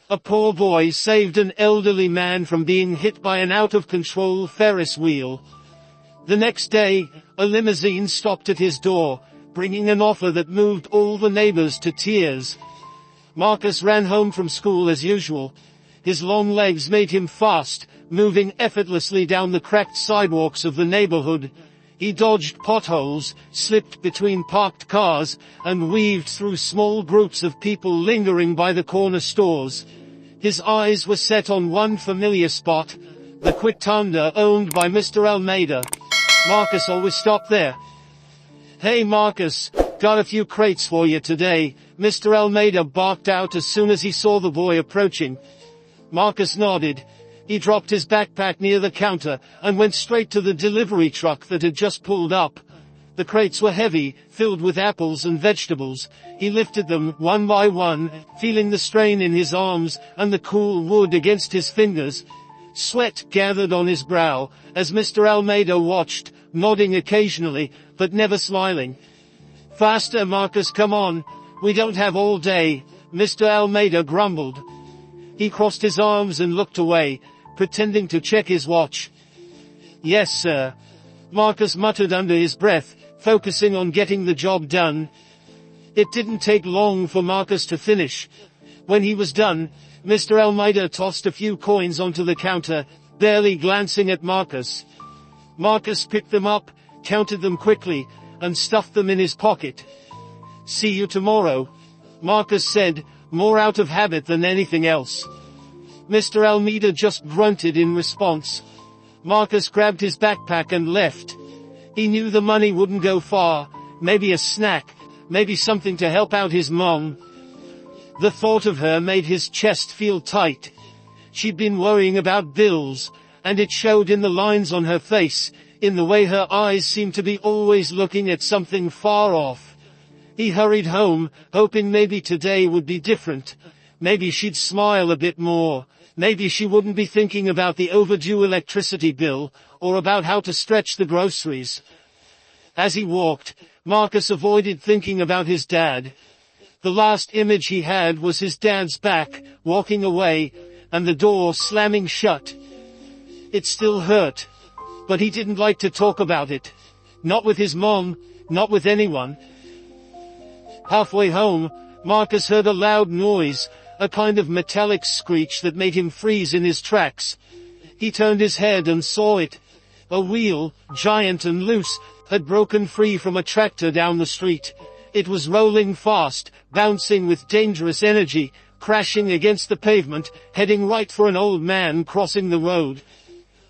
A poor boy saved an elderly man from being hit by an out-of-control Ferris wheel. The next day, a limousine stopped at his door, bringing an offer that moved all the neighbors to tears. Marcus ran home from school as usual. His long legs made him fast, moving effortlessly down the cracked sidewalks of the neighborhood. He dodged potholes, slipped between parked cars, and weaved through small groups of people lingering by the corner stores. His eyes were set on one familiar spot, the Quitanda owned by Mr. Almeida. Marcus always stopped there. "Hey Marcus, got a few crates for you today," Mr. Almeida barked out as soon as he saw the boy approaching. Marcus nodded. He dropped his backpack near the counter, and went straight to the delivery truck that had just pulled up. The crates were heavy, filled with apples and vegetables. He lifted them, one by one, feeling the strain in his arms, and the cool wood against his fingers. Sweat gathered on his brow, as Mr. Almeida watched, nodding occasionally, but never smiling. "Faster, Marcus, come on. We don't have all day," Mr. Almeida grumbled. He crossed his arms and looked away, pretending to check his watch. "Yes, sir," Marcus muttered under his breath, focusing on getting the job done. It didn't take long for Marcus to finish. When he was done, Mr. Almeida tossed a few coins onto the counter, barely glancing at Marcus. Marcus picked them up, counted them quickly, and stuffed them in his pocket. "See you tomorrow," Marcus said, more out of habit than anything else. Mr. Almeida just grunted in response. Marcus grabbed his backpack and left. He knew the money wouldn't go far, maybe a snack, maybe something to help out his mom. The thought of her made his chest feel tight. She'd been worrying about bills, and it showed in the lines on her face, in the way her eyes seemed to be always looking at something far off. He hurried home, hoping maybe today would be different. Maybe she'd smile a bit more. Maybe she wouldn't be thinking about the overdue electricity bill, or about how to stretch the groceries. As he walked, Marcus avoided thinking about his dad. The last image he had was his dad's back, walking away, and the door slamming shut. It still hurt. But he didn't like to talk about it. Not with his mom, not with anyone. Halfway home, Marcus heard a loud noise, a kind of metallic screech that made him freeze in his tracks. He turned his head and saw it. A wheel, giant and loose, had broken free from a tractor down the street. It was rolling fast, bouncing with dangerous energy, crashing against the pavement, heading right for an old man crossing the road.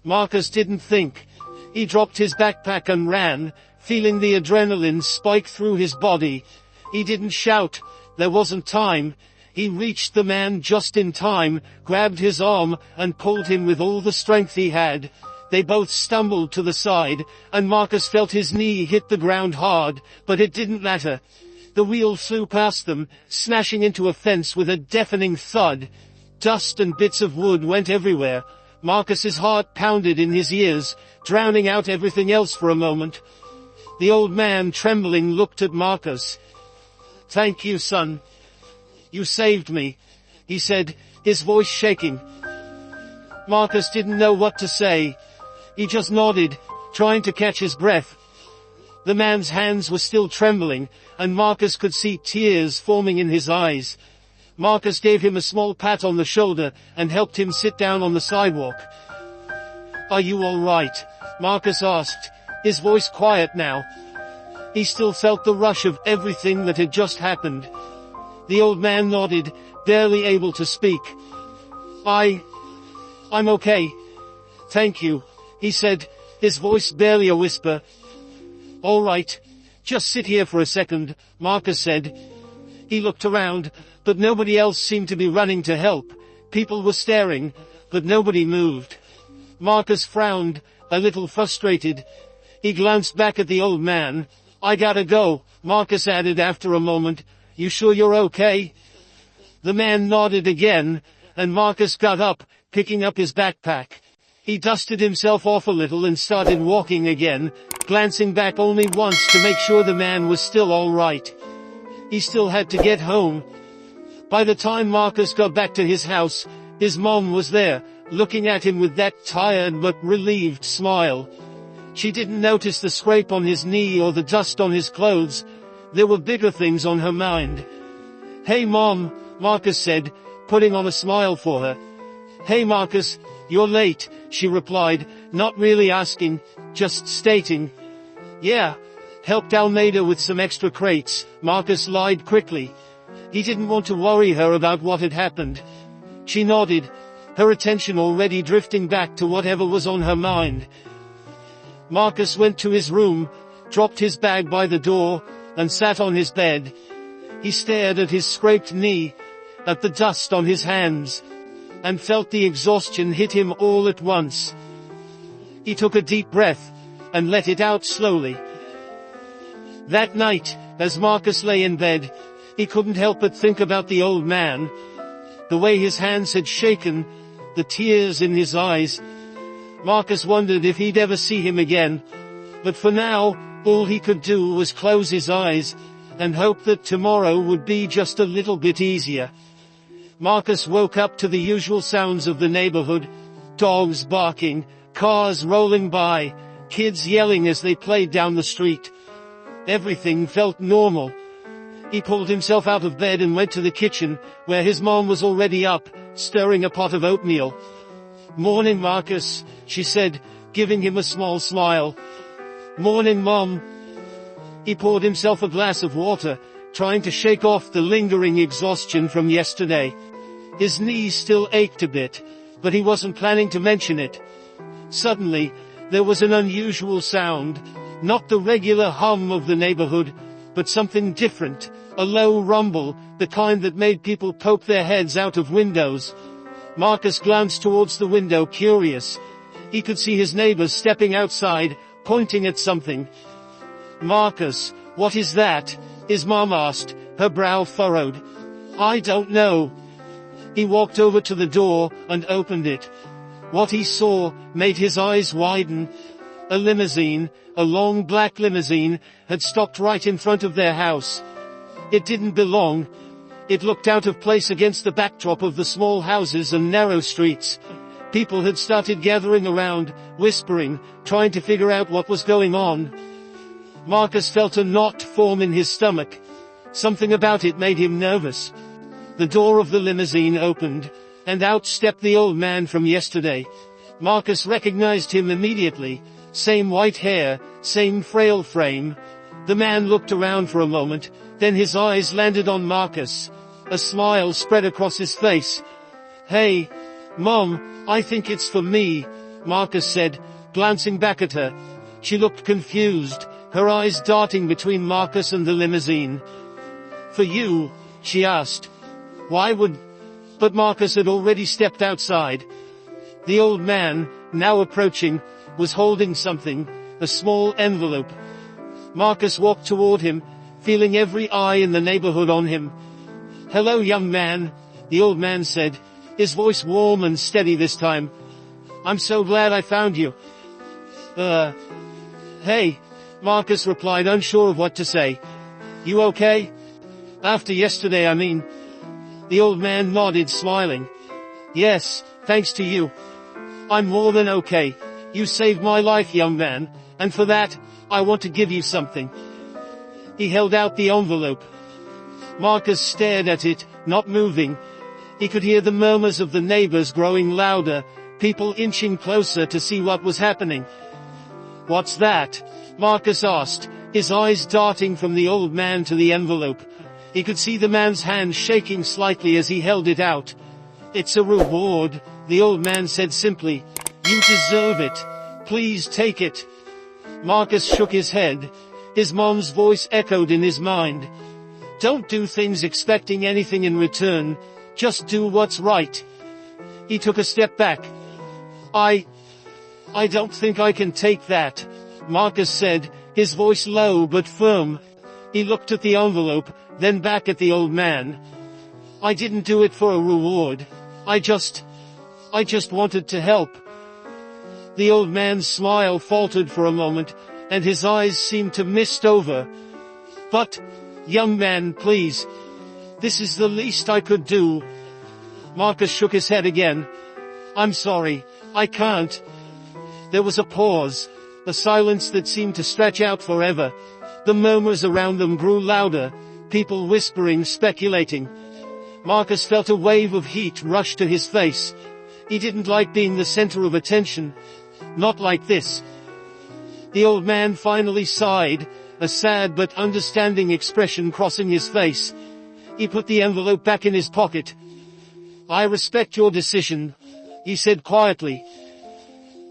Marcus didn't think. He dropped his backpack and ran, feeling the adrenaline spike through his body. He didn't shout. There wasn't time. He reached the man just in time, grabbed his arm, and pulled him with all the strength he had. They both stumbled to the side, and Marcus felt his knee hit the ground hard, but it didn't matter. The wheel flew past them, smashing into a fence with a deafening thud. Dust and bits of wood went everywhere. Marcus's heart pounded in his ears, drowning out everything else for a moment. The old man, trembling, looked at Marcus. "Thank you, son. You saved me," he said, his voice shaking. Marcus didn't know what to say. He just nodded, trying to catch his breath. The man's hands were still trembling, and Marcus could see tears forming in his eyes. Marcus gave him a small pat on the shoulder, and helped him sit down on the sidewalk. "Are you all right?" Marcus asked, his voice quiet now. He still felt the rush of everything that had just happened. The old man nodded, barely able to speak. I'm okay. Thank you," he said, his voice barely a whisper. "All right. Just sit here for a second," Marcus said. He looked around, but nobody else seemed to be running to help. People were staring, but nobody moved. Marcus frowned, a little frustrated. He glanced back at the old man. "I gotta go," Marcus added after a moment. "You sure you're okay?" The man nodded again, and Marcus got up, picking up his backpack. He dusted himself off a little and started walking again, glancing back only once to make sure the man was still all right. He still had to get home. By the time Marcus got back to his house, his mom was there, looking at him with that tired but relieved smile. She didn't notice the scrape on his knee or the dust on his clothes. There were bigger things on her mind. "Hey Mom," Marcus said, putting on a smile for her. "Hey Marcus, you're late," she replied, not really asking, just stating. "Yeah, helped Almeida with some extra crates," Marcus lied quickly. He didn't want to worry her about what had happened. She nodded, her attention already drifting back to whatever was on her mind. Marcus went to his room, dropped his bag by the door, and sat on his bed. He stared at his scraped knee, at the dust on his hands, and felt the exhaustion hit him all at once. He took a deep breath, and let it out slowly. That night, as Marcus lay in bed, he couldn't help but think about the old man. The way his hands had shaken, the tears in his eyes. Marcus wondered if he'd ever see him again. But for now, all he could do was close his eyes, and hope that tomorrow would be just a little bit easier. Marcus woke up to the usual sounds of the neighborhood. Dogs barking, cars rolling by, kids yelling as they played down the street. Everything felt normal. He pulled himself out of bed and went to the kitchen, where his mom was already up, stirring a pot of oatmeal. "Morning, Marcus," she said, giving him a small smile. "Morning, Mom." He poured himself a glass of water, trying to shake off the lingering exhaustion from yesterday. His knees still ached a bit, but he wasn't planning to mention it. Suddenly, there was an unusual sound, not the regular hum of the neighborhood, but something different, a low rumble, the kind that made people poke their heads out of windows. Marcus glanced towards the window, curious. He could see his neighbors stepping outside, pointing at something. "Marcus, what is that?" his mom asked, her brow furrowed. "I don't know." He walked over to the door, and opened it. What he saw made his eyes widen. A limousine, a long black limousine, had stopped right in front of their house. It didn't belong. It looked out of place against the backdrop of the small houses and narrow streets. People had started gathering around, whispering, trying to figure out what was going on. Marcus felt a knot form in his stomach. Something about it made him nervous. The door of the limousine opened, and out stepped the old man from yesterday. Marcus recognized him immediately. Same white hair, same frail frame. The man looked around for a moment, then his eyes landed on Marcus. A smile spread across his face. "Hey, Mom, I think it's for me," Marcus said, glancing back at her. She looked confused, her eyes darting between Marcus and the limousine. "For you?" she asked. "Why would—" But Marcus had already stepped outside. The old man, now approaching, was holding something, a small envelope. Marcus walked toward him, feeling every eye in the neighborhood on him. "Hello, young man," the old man said, his voice warm and steady this time. "I'm so glad I found you." Hey," Marcus replied, unsure of what to say. "You okay? After yesterday, I mean." The old man nodded, smiling. "Yes, thanks to you. I'm more than okay. You saved my life, young man, and for that, I want to give you something." He held out the envelope. Marcus stared at it, not moving. He could hear the murmurs of the neighbors growing louder, people inching closer to see what was happening. "What's that?" Marcus asked, his eyes darting from the old man to the envelope. He could see the man's hand shaking slightly as he held it out. "It's a reward," the old man said simply. "You deserve it. Please take it." Marcus shook his head. His mom's voice echoed in his mind. "Don't do things expecting anything in return. Just do what's right." He took a step back. I don't think I can take that," Marcus said, his voice low but firm. He looked at the envelope, then back at the old man. "I didn't do it for a reward. I just wanted to help." The old man's smile faltered for a moment, and his eyes seemed to mist over. "But, young man, please. This is the least I could do. Marcus shook his head again. I'm sorry, I can't. There was a pause, a silence that seemed to stretch out forever. The murmurs around them grew louder, people whispering, speculating. Marcus felt a wave of heat rush to his face. He didn't like being the center of attention. Not like this. The old man finally sighed, a sad but understanding expression crossing his face. He put the envelope back in his pocket. I respect your decision, he said quietly.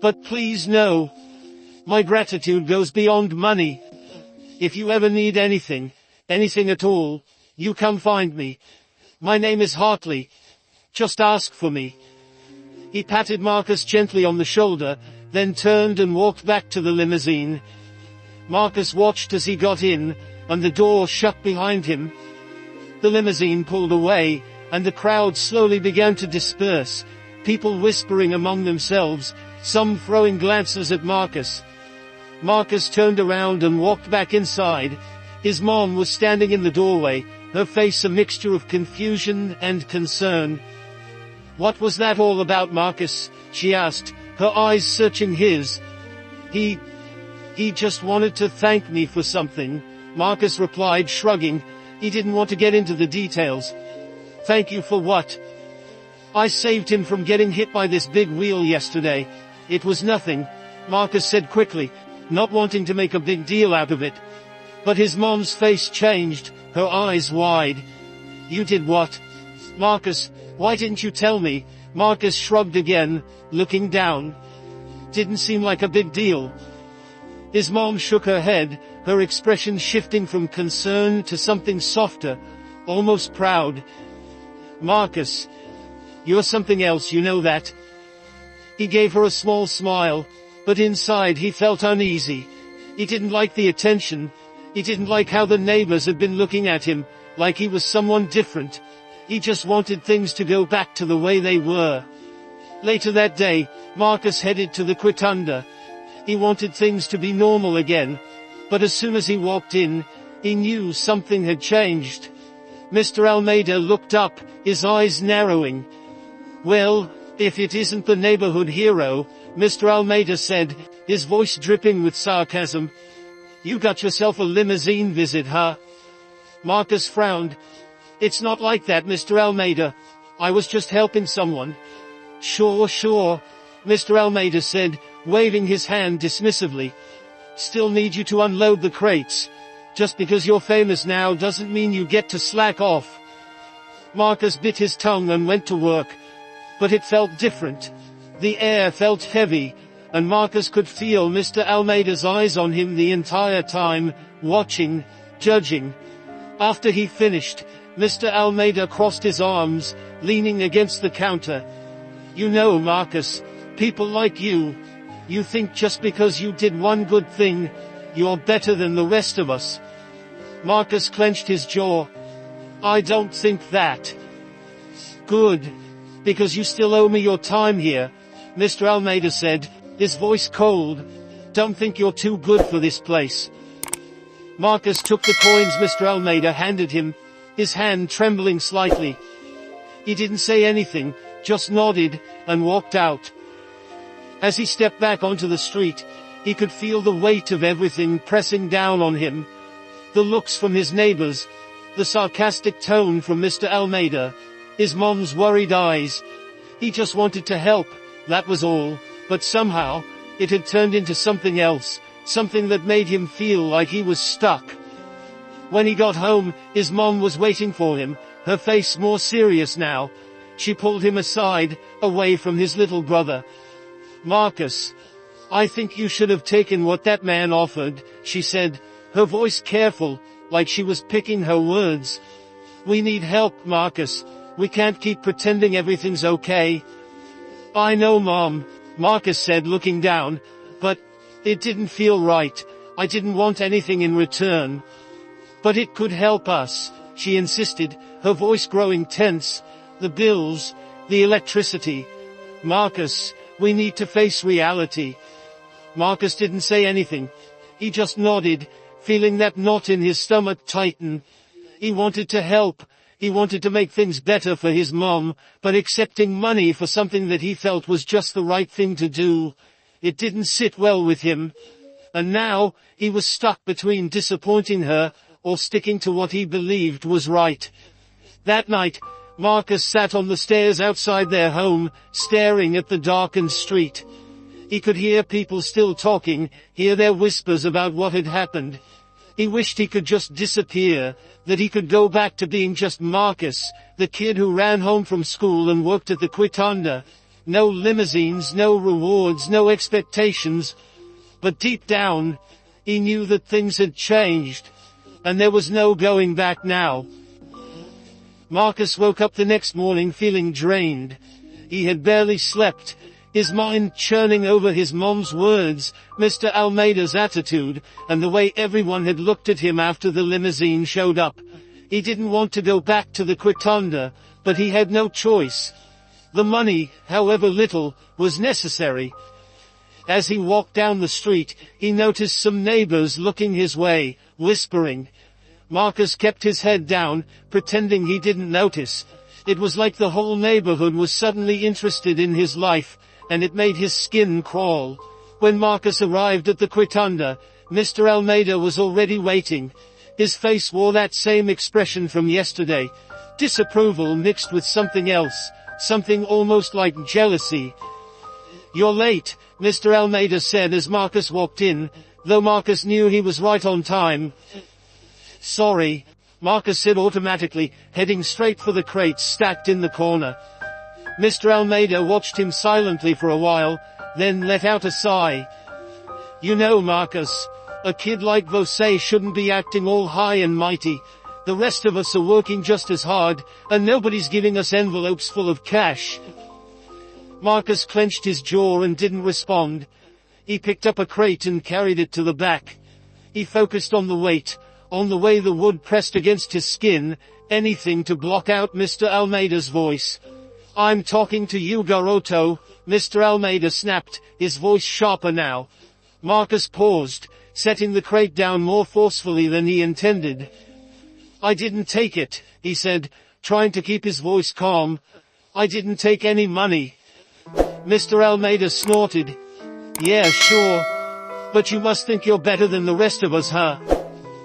But please know, my gratitude goes beyond money. If you ever need anything, anything at all, you come find me. My name is Hartley. Just ask for me. He patted Marcus gently on the shoulder, then turned and walked back to the limousine. Marcus watched as he got in, and the door shut behind him. The limousine pulled away, and the crowd slowly began to disperse, people whispering among themselves, some throwing glances at Marcus. Marcus turned around and walked back inside. His mom was standing in the doorway, her face a mixture of confusion and concern. What was that all about, Marcus? She asked, her eyes searching his. He just wanted to thank me for something, Marcus replied, shrugging. He didn't want to get into the details. Thank you for what? I saved him from getting hit by this big wheel yesterday. It was nothing, Marcus said quickly, not wanting to make a big deal out of it. But his mom's face changed, her eyes wide. You did what? Marcus, why didn't you tell me? Marcus shrugged again, looking down. Didn't seem like a big deal. His mom shook her head, her expression shifting from concern to something softer, almost proud. Marcus, you're something else, you know that. He gave her a small smile, but inside he felt uneasy. He didn't like the attention. He didn't like how the neighbors had been looking at him, like he was someone different. He just wanted things to go back to the way they were. Later that day, Marcus headed to the Quitanda. He wanted things to be normal again. But as soon as he walked in, he knew something had changed. Mr. Almeida looked up, his eyes narrowing. Well, if it isn't the neighborhood hero, Mr. Almeida said, his voice dripping with sarcasm. You got yourself a limousine visit, huh? Marcus frowned. It's not like that, Mr. Almeida. I was just helping someone. Sure, Mr. Almeida said, waving his hand dismissively. Still need you to unload the crates. Just because you're famous now doesn't mean you get to slack off. Marcus bit his tongue and went to work. But it felt different. The air felt heavy, and Marcus could feel Mr. Almeida's eyes on him the entire time, watching, judging. After he finished, Mr. Almeida crossed his arms, leaning against the counter. You know, Marcus, people like you think just because you did one good thing, you're better than the rest of us. Marcus clenched his jaw. I don't think that. Good. Because you still owe me your time here, Mr. Almeida said, his voice cold. Don't think you're too good for this place. Marcus took the coins Mr. Almeida handed him, his hand trembling slightly. He didn't say anything, just nodded, and walked out. As he stepped back onto the street, he could feel the weight of everything pressing down on him. The looks from his neighbors, the sarcastic tone from Mr. Almeida, his mom's worried eyes. He just wanted to help, that was all, but somehow, it had turned into something else, something that made him feel like he was stuck. When he got home, his mom was waiting for him, her face more serious now. She pulled him aside, away from his little brother. Marcus, I think you should have taken what that man offered, she said, her voice careful, like she was picking her words. We need help, Marcus. We can't keep pretending everything's okay. I know, Mom, Marcus said, looking down, but it didn't feel right. I didn't want anything in return. But it could help us, she insisted, her voice growing tense. The bills, the electricity. Marcus, we need to face reality. Marcus didn't say anything. He just nodded, feeling that knot in his stomach tighten. He wanted to help. He wanted to make things better for his mom, but accepting money for something that he felt was just the right thing to do, it didn't sit well with him. And now, he was stuck between disappointing her, or sticking to what he believed was right. That night, Marcus sat on the stairs outside their home, staring at the darkened street. He could hear people still talking, hear their whispers about what had happened. He wished he could just disappear, that he could go back to being just Marcus, the kid who ran home from school and worked at the Quitanda. No limousines, no rewards, no expectations. But deep down, he knew that things had changed, and there was no going back now. Marcus woke up the next morning feeling drained. He had barely slept, his mind churning over his mom's words, Mr. Almeida's attitude, and the way everyone had looked at him after the limousine showed up. He didn't want to go back to the Quitanda, but he had no choice. The money, however little, was necessary. As he walked down the street, he noticed some neighbors looking his way, whispering. Marcus kept his head down, pretending he didn't notice. It was like the whole neighborhood was suddenly interested in his life, and it made his skin crawl. When Marcus arrived at the Quitanda, Mr. Almeida was already waiting. His face wore that same expression from yesterday, disapproval mixed with something else, something almost like jealousy. "You're late," Mr. Almeida said as Marcus walked in, though Marcus knew he was right on time. "Sorry," Marcus said automatically, heading straight for the crates stacked in the corner. Mr. Almeida watched him silently for a while, then let out a sigh. "You know, Marcus, a kid like Vosé shouldn't be acting all high and mighty. The rest of us are working just as hard, and nobody's giving us envelopes full of cash." Marcus clenched his jaw and didn't respond. He picked up a crate and carried it to the back. He focused on the weight, on the way the wood pressed against his skin, anything to block out Mr. Almeida's voice. "I'm talking to you, Garoto," Mr. Almeida snapped, his voice sharper now. Marcus paused, setting the crate down more forcefully than he intended. "I didn't take it," he said, trying to keep his voice calm. "I didn't take any money." Mr. Almeida snorted. "Yeah, sure. But you must think you're better than the rest of us, huh?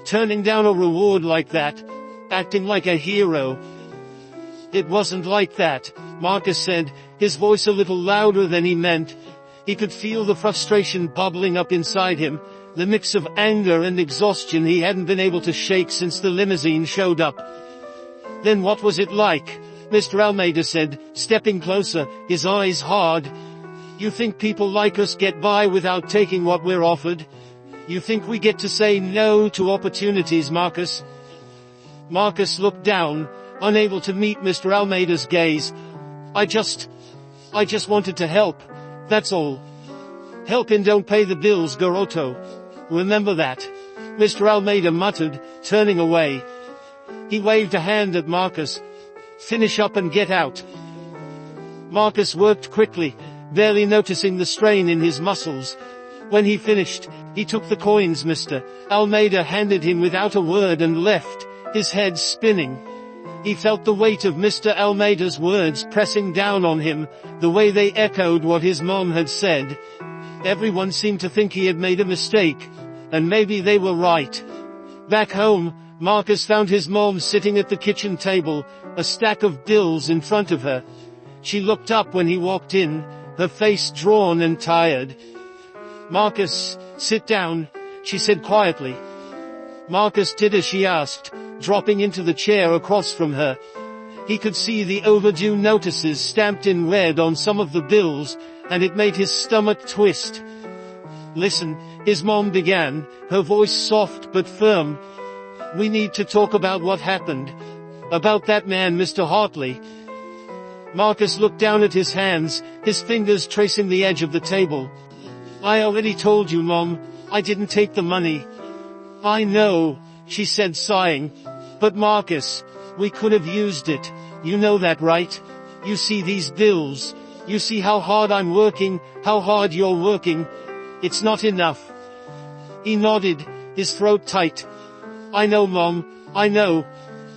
Turning down a reward like that. Acting like a hero." "It wasn't like that," Marcus said, his voice a little louder than he meant. He could feel the frustration bubbling up inside him, the mix of anger and exhaustion he hadn't been able to shake since the limousine showed up. "Then what was it like?" Mr. Almeida said, stepping closer, his eyes hard. "You think people like us get by without taking what we're offered? You think we get to say no to opportunities, Marcus?" Marcus looked down, unable to meet Mr. Almeida's gaze. I just wanted to help. That's all. Help and don't pay the bills, Garoto. Remember that." Mr. Almeida muttered, turning away. He waved a hand at Marcus. "Finish up and get out." Marcus worked quickly, barely noticing the strain in his muscles. When he finished, he took the coins Mr. Almeida handed him without a word and left, his head spinning. He felt the weight of Mr. Almeida's words pressing down on him, the way they echoed what his mom had said. Everyone seemed to think he had made a mistake, and maybe they were right. Back home, Marcus found his mom sitting at the kitchen table, a stack of bills in front of her. She looked up when he walked in, her face drawn and tired. "Marcus, sit down," she said quietly. Marcus did as she asked, dropping into the chair across from her. He could see the overdue notices stamped in red on some of the bills, and it made his stomach twist. "Listen," his mom began, her voice soft but firm. "We need to talk about what happened. About that man, Mr. Hartley." Marcus looked down at his hands, his fingers tracing the edge of the table. "I already told you, Mom, I didn't take the money." "I know," she said sighing. "But Marcus, we could have used it. You know that, right? You see these bills. You see how hard I'm working, how hard you're working. It's not enough." He nodded, his throat tight. "I know, Mom, I know.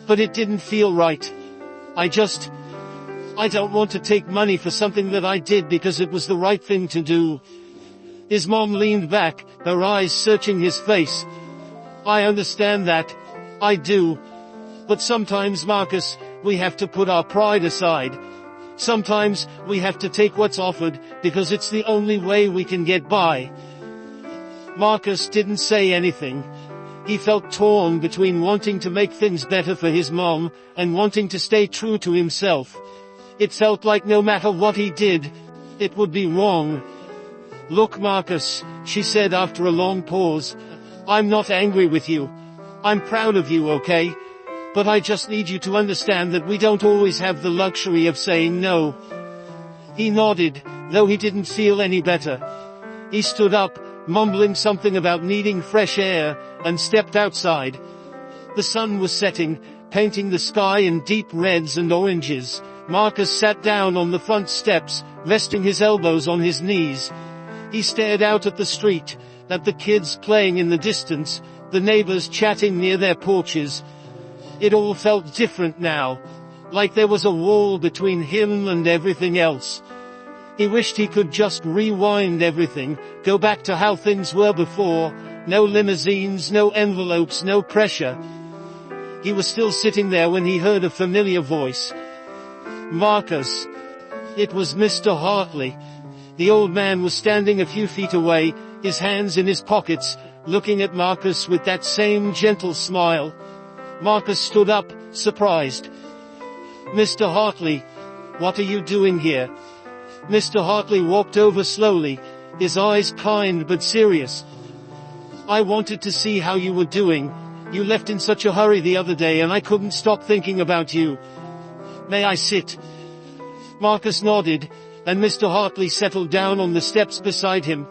But it didn't feel right. I don't want to take money for something that I did because it was the right thing to do. His mom leaned back, her eyes searching his face. I understand that. I do. But sometimes, Marcus, we have to put our pride aside. Sometimes, we have to take what's offered, because it's the only way we can get by. Marcus didn't say anything. He felt torn between wanting to make things better for his mom, and wanting to stay true to himself. It felt like no matter what he did, it would be wrong. Look, Marcus, she said after a long pause, I'm not angry with you. I'm proud of you, okay? But I just need you to understand that we don't always have the luxury of saying no. He nodded, though he didn't feel any better. He stood up, mumbling something about needing fresh air, and stepped outside. The sun was setting, painting the sky in deep reds and oranges. Marcus sat down on the front steps, resting his elbows on his knees. He stared out at the street, at the kids playing in the distance, the neighbors chatting near their porches. It all felt different now, like there was a wall between him and everything else. He wished he could just rewind everything, go back to how things were before, no limousines, no envelopes, no pressure. He was still sitting there when he heard a familiar voice. Marcus. It was Mr. Hartley. The old man was standing a few feet away, his hands in his pockets, looking at Marcus with that same gentle smile. Marcus stood up, surprised. Mr. Hartley, what are you doing here? Mr. Hartley walked over slowly, his eyes kind but serious. I wanted to see how you were doing. You left in such a hurry the other day and I couldn't stop thinking about you. May I sit? Marcus nodded, and Mr. Hartley settled down on the steps beside him.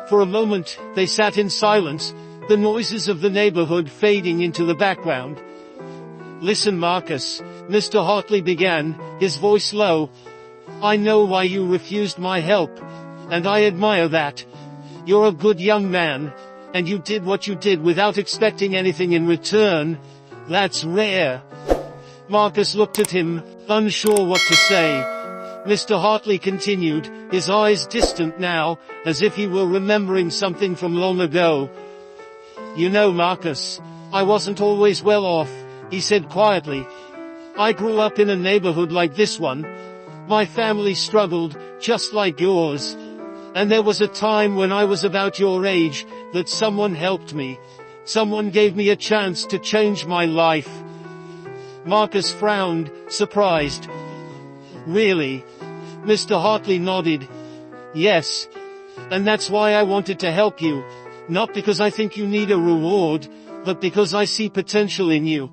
For a moment, they sat in silence, the noises of the neighborhood fading into the background. Listen, Marcus, Mr. Hartley began, his voice low. I know why you refused my help, and I admire that. You're a good young man, and you did what you did without expecting anything in return. That's rare. Marcus looked at him, unsure what to say. Mr. Hartley continued, his eyes distant now, as if he were remembering something from long ago. You know, Marcus, I wasn't always well off, he said quietly. I grew up in a neighborhood like this one. My family struggled, just like yours. And there was a time when I was about your age, that someone helped me. Someone gave me a chance to change my life. Marcus frowned, surprised. Really? Mr. Hartley nodded. Yes. And that's why I wanted to help you. Not because I think you need a reward, but because I see potential in you.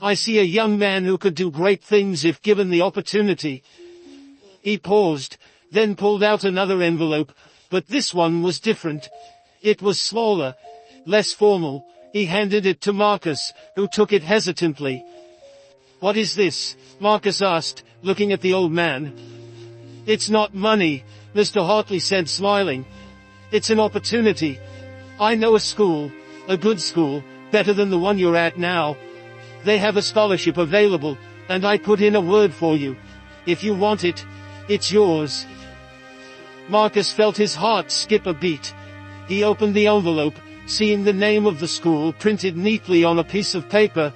I see a young man who could do great things if given the opportunity. He paused, then pulled out another envelope, but this one was different. It was smaller, less formal. He handed it to Marcus, who took it hesitantly. What is this? Marcus asked, looking at the old man. It's not money, Mr. Hartley said, smiling. It's an opportunity. I know a school, a good school, better than the one you're at now. They have a scholarship available, and I put in a word for you. If you want it, it's yours. Marcus felt his heart skip a beat. He opened the envelope, seeing the name of the school printed neatly on a piece of paper.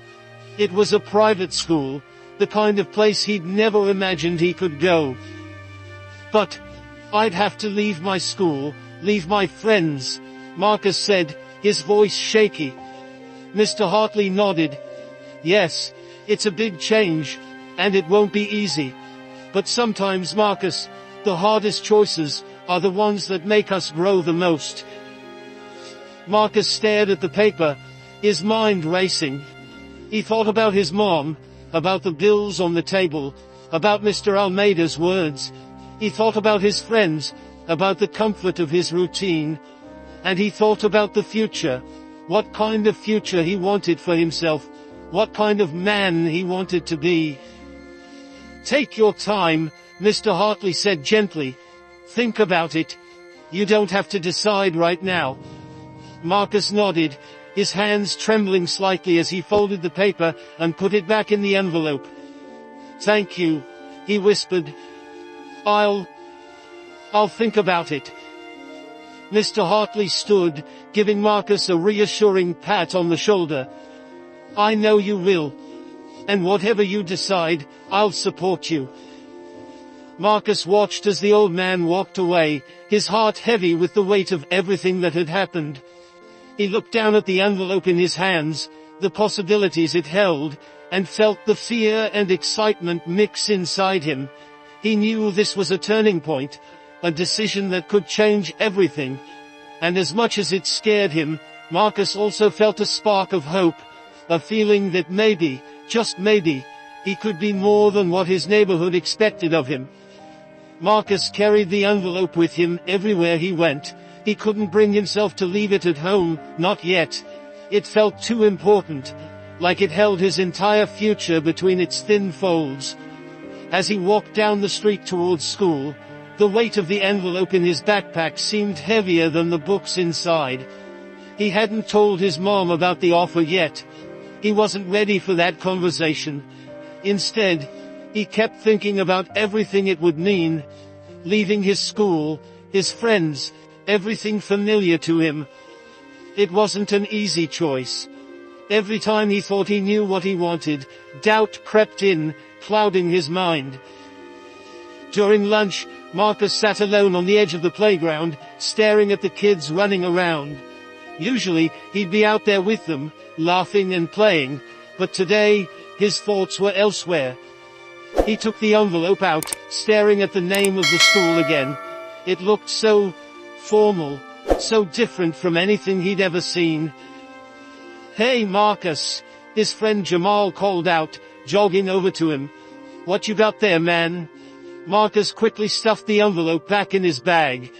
It was a private school, the kind of place he'd never imagined he could go. But I'd have to leave my school, leave my friends, Marcus said, his voice shaky. Mr. Hartley nodded. Yes, it's a big change, and it won't be easy. But sometimes, Marcus, the hardest choices are the ones that make us grow the most. Marcus stared at the paper, his mind racing. He thought about his mom, about the bills on the table, about Mr. Almeida's words. He thought about his friends, about the comfort of his routine. And he thought about the future, what kind of future he wanted for himself, what kind of man he wanted to be. Take your time, Mr. Hartley said gently. Think about it. You don't have to decide right now. Marcus nodded, his hands trembling slightly as he folded the paper and put it back in the envelope. "Thank you," he whispered. I'll think about it." Mr. Hartley stood, giving Marcus a reassuring pat on the shoulder. "I know you will. And whatever you decide, I'll support you." Marcus watched as the old man walked away, his heart heavy with the weight of everything that had happened. He looked down at the envelope in his hands, the possibilities it held, and felt the fear and excitement mix inside him. He knew this was a turning point, a decision that could change everything. And as much as it scared him, Marcus also felt a spark of hope, a feeling that maybe, just maybe, he could be more than what his neighborhood expected of him. Marcus carried the envelope with him everywhere he went. He couldn't bring himself to leave it at home, not yet. It felt too important, like it held his entire future between its thin folds. As he walked down the street towards school, the weight of the envelope in his backpack seemed heavier than the books inside. He hadn't told his mom about the offer yet. He wasn't ready for that conversation. Instead, he kept thinking about everything it would mean. Leaving his school, his friends, everything familiar to him. It wasn't an easy choice. Every time he thought he knew what he wanted, doubt crept in, clouding his mind. During lunch, Marcus sat alone on the edge of the playground, staring at the kids running around. Usually, he'd be out there with them, laughing and playing, but today, his thoughts were elsewhere. He took the envelope out, staring at the name of the school again. It looked so formal, so different from anything he'd ever seen. "Hey Marcus," his friend Jamal called out, jogging over to him. "What you got there, man?" Marcus quickly stuffed the envelope back in his bag.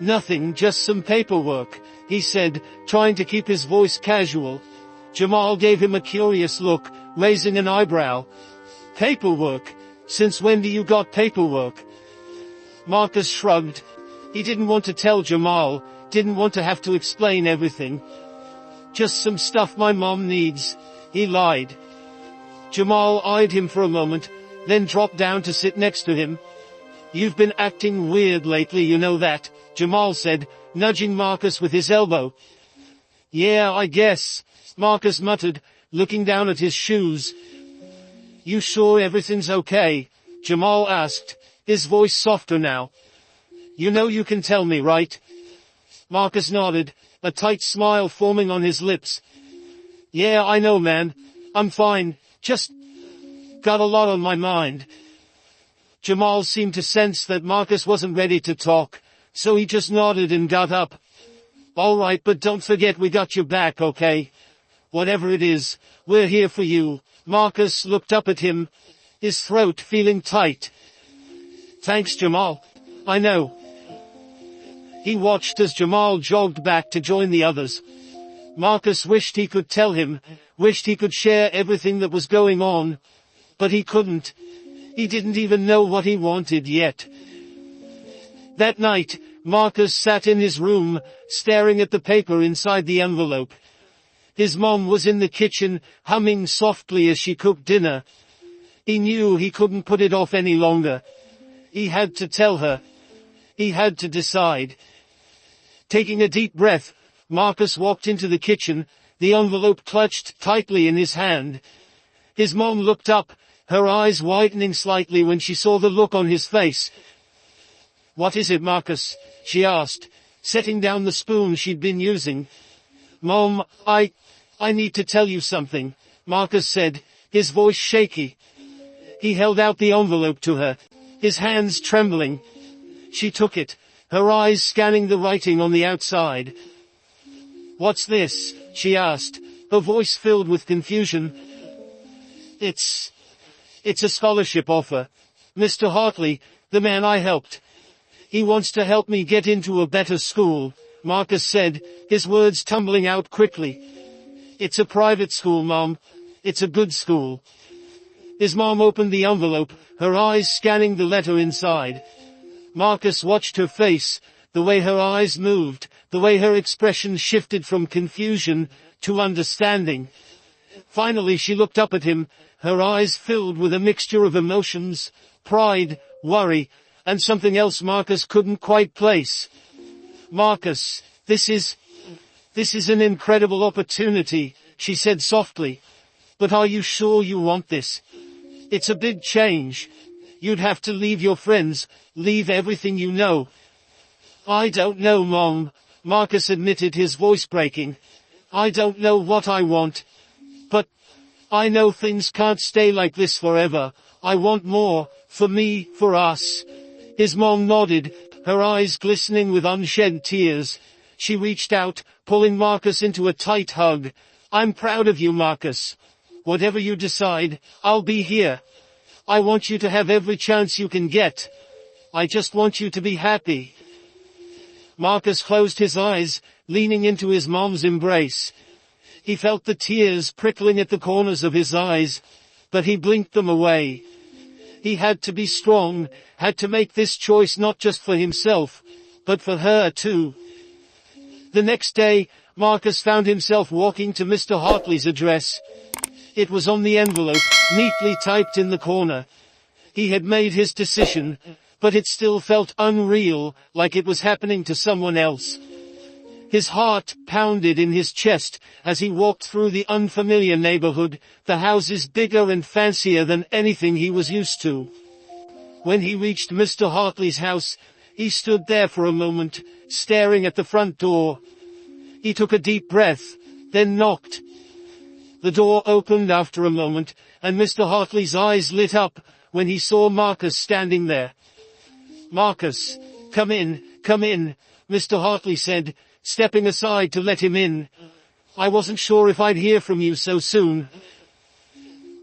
"Nothing, just some paperwork," he said, trying to keep his voice casual. Jamal gave him a curious look, raising an eyebrow. "Paperwork? Since when do you got paperwork?" Marcus shrugged. He didn't want to tell Jamal, didn't want to have to explain everything. "Just some stuff my mom needs," he lied. Jamal eyed him for a moment, then dropped down to sit next to him. "You've been acting weird lately, you know that," Jamal said, nudging Marcus with his elbow. "Yeah, I guess," Marcus muttered, looking down at his shoes. "You sure everything's okay?" Jamal asked, his voice softer now. "You know you can tell me, right?" Marcus nodded, a tight smile forming on his lips. "Yeah, I know, man. I'm fine, just got a lot on my mind." Jamal seemed to sense that Marcus wasn't ready to talk, so he just nodded and got up. "All right, but don't forget we got your back, okay? Whatever it is, we're here for you." Marcus looked up at him, his throat feeling tight. "Thanks, Jamal. I know." He watched as Jamal jogged back to join the others. Marcus wished he could tell him, wished he could share everything that was going on, but he couldn't. He didn't even know what he wanted yet. That night, Marcus sat in his room, staring at the paper inside the envelope. His mom was in the kitchen, humming softly as she cooked dinner. He knew he couldn't put it off any longer. He had to tell her. He had to decide. Taking a deep breath, Marcus walked into the kitchen, the envelope clutched tightly in his hand. His mom looked up, her eyes widening slightly when she saw the look on his face. "What is it, Marcus?" she asked, setting down the spoon she'd been using. "Mom, I need to tell you something," Marcus said, his voice shaky. He held out the envelope to her, his hands trembling. She took it, her eyes scanning the writing on the outside. "What's this?" she asked, her voice filled with confusion. It's a scholarship offer. Mr. Hartley, the man I helped. He wants to help me get into a better school," Marcus said, his words tumbling out quickly. "It's a private school, Mom. It's a good school." His mom opened the envelope, her eyes scanning the letter inside. Marcus watched her face, the way her eyes moved, the way her expression shifted from confusion to understanding. Finally she looked up at him, her eyes filled with a mixture of emotions, pride, worry, and something else Marcus couldn't quite place. "Marcus, this is an incredible opportunity," she said softly. "But are you sure you want this? It's a big change. You'd have to leave your friends, leave everything you know." "I don't know, Mom," Marcus admitted, his voice breaking. "I don't know what I want. But I know things can't stay like this forever. I want more, for me, for us." His mom nodded, her eyes glistening with unshed tears. She reached out, pulling Marcus into a tight hug. "I'm proud of you, Marcus. Whatever you decide, I'll be here. I want you to have every chance you can get. I just want you to be happy." Marcus closed his eyes, leaning into his mom's embrace. He felt the tears prickling at the corners of his eyes, but he blinked them away. He had to be strong, had to make this choice not just for himself, but for her too. The next day, Marcus found himself walking to Mr. Hartley's address. It was on the envelope, neatly typed in the corner. He had made his decision, but it still felt unreal, like it was happening to someone else. His heart pounded in his chest as he walked through the unfamiliar neighborhood, the houses bigger and fancier than anything he was used to. When he reached Mr. Hartley's house, he stood there for a moment, staring at the front door. He took a deep breath, then knocked. The door opened after a moment, and Mr. Hartley's eyes lit up when he saw Marcus standing there. "Marcus, come in, Mr. Hartley said, stepping aside to let him in. "I wasn't sure if I'd hear from you so soon."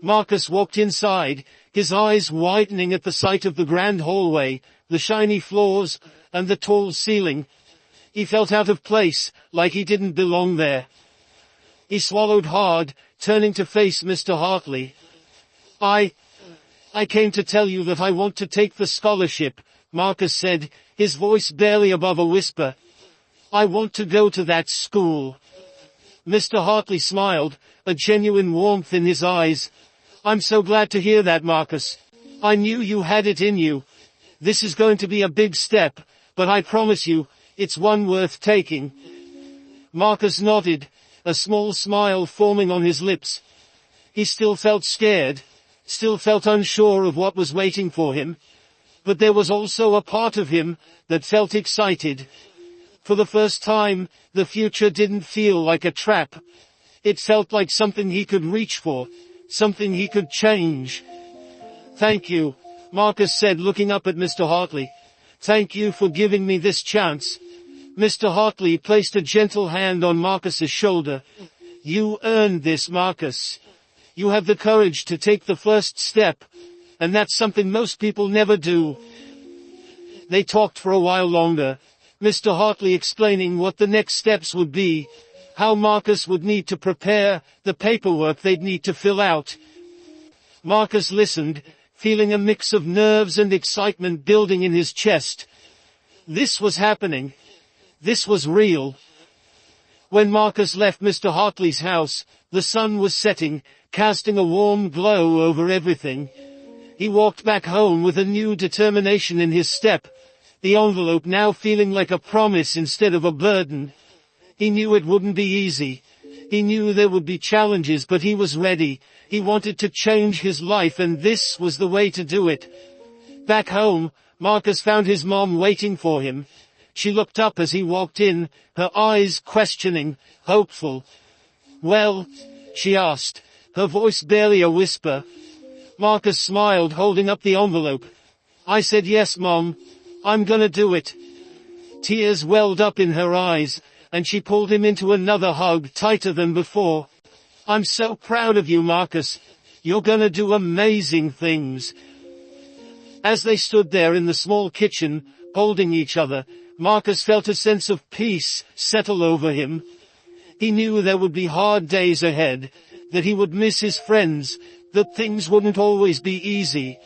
Marcus walked inside, his eyes widening at the sight of the grand hallway, the shiny floors, and the tall ceiling. He felt out of place, like he didn't belong there. He swallowed hard, turning to face Mr. Hartley. I came to tell you that I want to take the scholarship," Marcus said, his voice barely above a whisper. "I want to go to that school." Mr. Hartley smiled, a genuine warmth in his eyes. "I'm so glad to hear that, Marcus. I knew you had it in you. This is going to be a big step, but I promise you, it's one worth taking." Marcus nodded, a small smile forming on his lips. He still felt scared, still felt unsure of what was waiting for him. But there was also a part of him that felt excited. For the first time, the future didn't feel like a trap. It felt like something he could reach for, something he could change. "Thank you," Marcus said, looking up at Mr. Hartley. "Thank you for giving me this chance." Mr. Hartley placed a gentle hand on Marcus's shoulder. "You earned this, Marcus. You have the courage to take the first step, and that's something most people never do." They talked for a while longer, Mr. Hartley explaining what the next steps would be, how Marcus would need to prepare, the paperwork they'd need to fill out. Marcus listened, feeling a mix of nerves and excitement building in his chest. This was happening. This was real. When Marcus left Mr. Hartley's house, the sun was setting, casting a warm glow over everything. He walked back home with a new determination in his step, the envelope now feeling like a promise instead of a burden. He knew it wouldn't be easy. He knew there would be challenges, but he was ready. He wanted to change his life, and this was the way to do it. Back home, Marcus found his mom waiting for him. She looked up as he walked in, her eyes questioning, hopeful. "Well?" she asked, her voice barely a whisper. Marcus smiled, holding up the envelope. "I said yes, Mom. I'm gonna do it." Tears welled up in her eyes, and she pulled him into another hug, tighter than before. "I'm so proud of you, Marcus. You're gonna do amazing things." As they stood there in the small kitchen, holding each other, Marcus felt a sense of peace settle over him. He knew there would be hard days ahead, that he would miss his friends, that things wouldn't always be easy.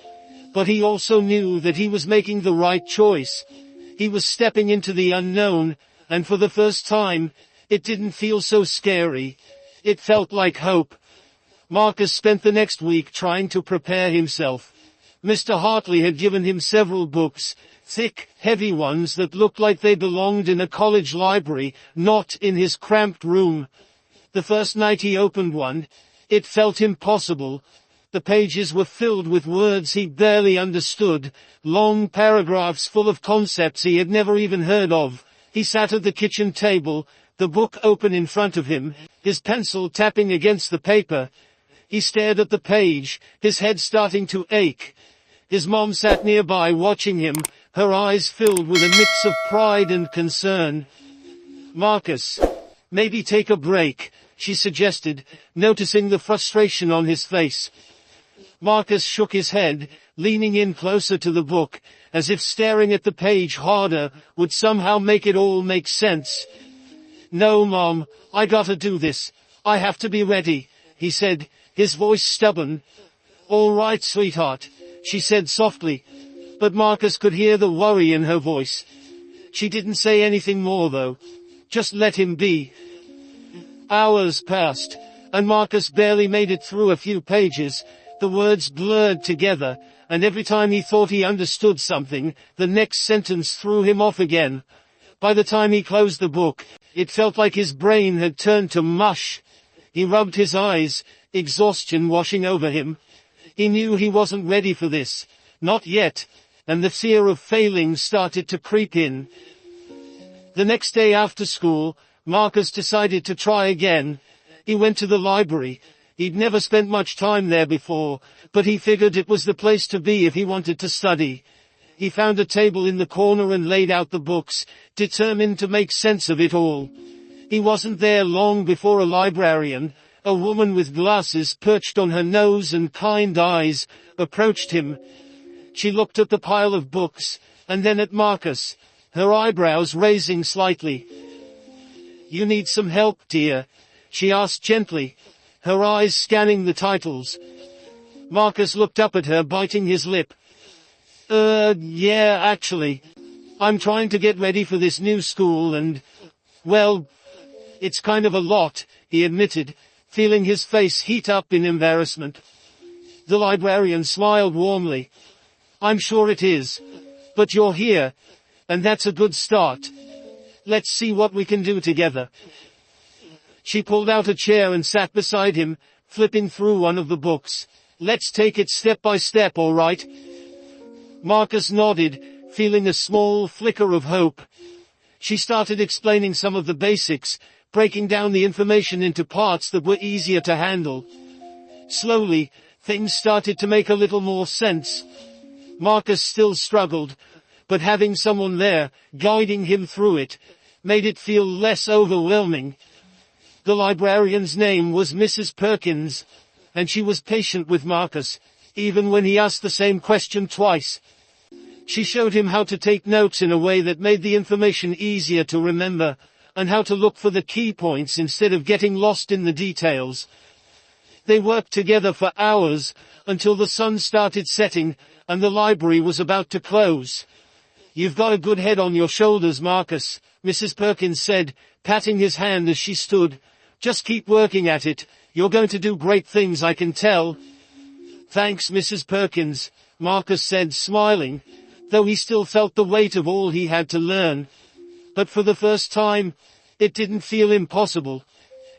But he also knew that he was making the right choice. He was stepping into the unknown, and for the first time, it didn't feel so scary. It felt like hope. Marcus spent the next week trying to prepare himself. Mr. Hartley had given him several books, thick, heavy ones that looked like they belonged in a college library, not in his cramped room. The first night he opened one, it felt impossible. The pages were filled with words he barely understood, long paragraphs full of concepts he had never even heard of. He sat at the kitchen table, the book open in front of him, his pencil tapping against the paper. He stared at the page, his head starting to ache. His mom sat nearby watching him, her eyes filled with a mix of pride and concern. "Marcus, maybe take a break," she suggested, noticing the frustration on his face. Marcus shook his head, leaning in closer to the book, as if staring at the page harder would somehow make it all make sense. "No, Mom, I gotta do this. I have to be ready," he said, his voice stubborn. "All right, sweetheart," she said softly, but Marcus could hear the worry in her voice. She didn't say anything more though. Just let him be. Hours passed, and Marcus barely made it through a few pages. The words blurred together, and every time he thought he understood something, the next sentence threw him off again. By the time he closed the book, it felt like his brain had turned to mush. He rubbed his eyes, exhaustion washing over him. He knew he wasn't ready for this. Not yet, and the fear of failing started to creep in. The next day after school, Marcus decided to try again. He went to the library. He'd never spent much time there before, but he figured it was the place to be if he wanted to study. He found a table in the corner and laid out the books, determined to make sense of it all. He wasn't there long before a librarian, a woman with glasses perched on her nose and kind eyes, approached him. She looked at the pile of books, and then at Marcus, her eyebrows raising slightly. "You need some help, dear?" she asked gently, her eyes scanning the titles. Marcus looked up at her, biting his lip. Yeah, actually. I'm trying to get ready for this new school and, well, it's kind of a lot," he admitted, feeling his face heat up in embarrassment. The librarian smiled warmly. "I'm sure it is. But you're here, and that's a good start. Let's see what we can do together." She pulled out a chair and sat beside him, flipping through one of the books. "Let's take it step by step, all right?" Marcus nodded, feeling a small flicker of hope. She started explaining some of the basics, breaking down the information into parts that were easier to handle. Slowly, things started to make a little more sense. Marcus still struggled, but having someone there, guiding him through it, made it feel less overwhelming. The librarian's name was Mrs. Perkins, and she was patient with Marcus, even when he asked the same question twice. She showed him how to take notes in a way that made the information easier to remember, and how to look for the key points instead of getting lost in the details. They worked together for hours, until the sun started setting, and the library was about to close. "You've got a good head on your shoulders, Marcus," Mrs. Perkins said, patting his hand as she stood. "Just keep working at it. You're going to do great things, I can tell." "Thanks, Mrs. Perkins," Marcus said, smiling, though he still felt the weight of all he had to learn. But for the first time, it didn't feel impossible.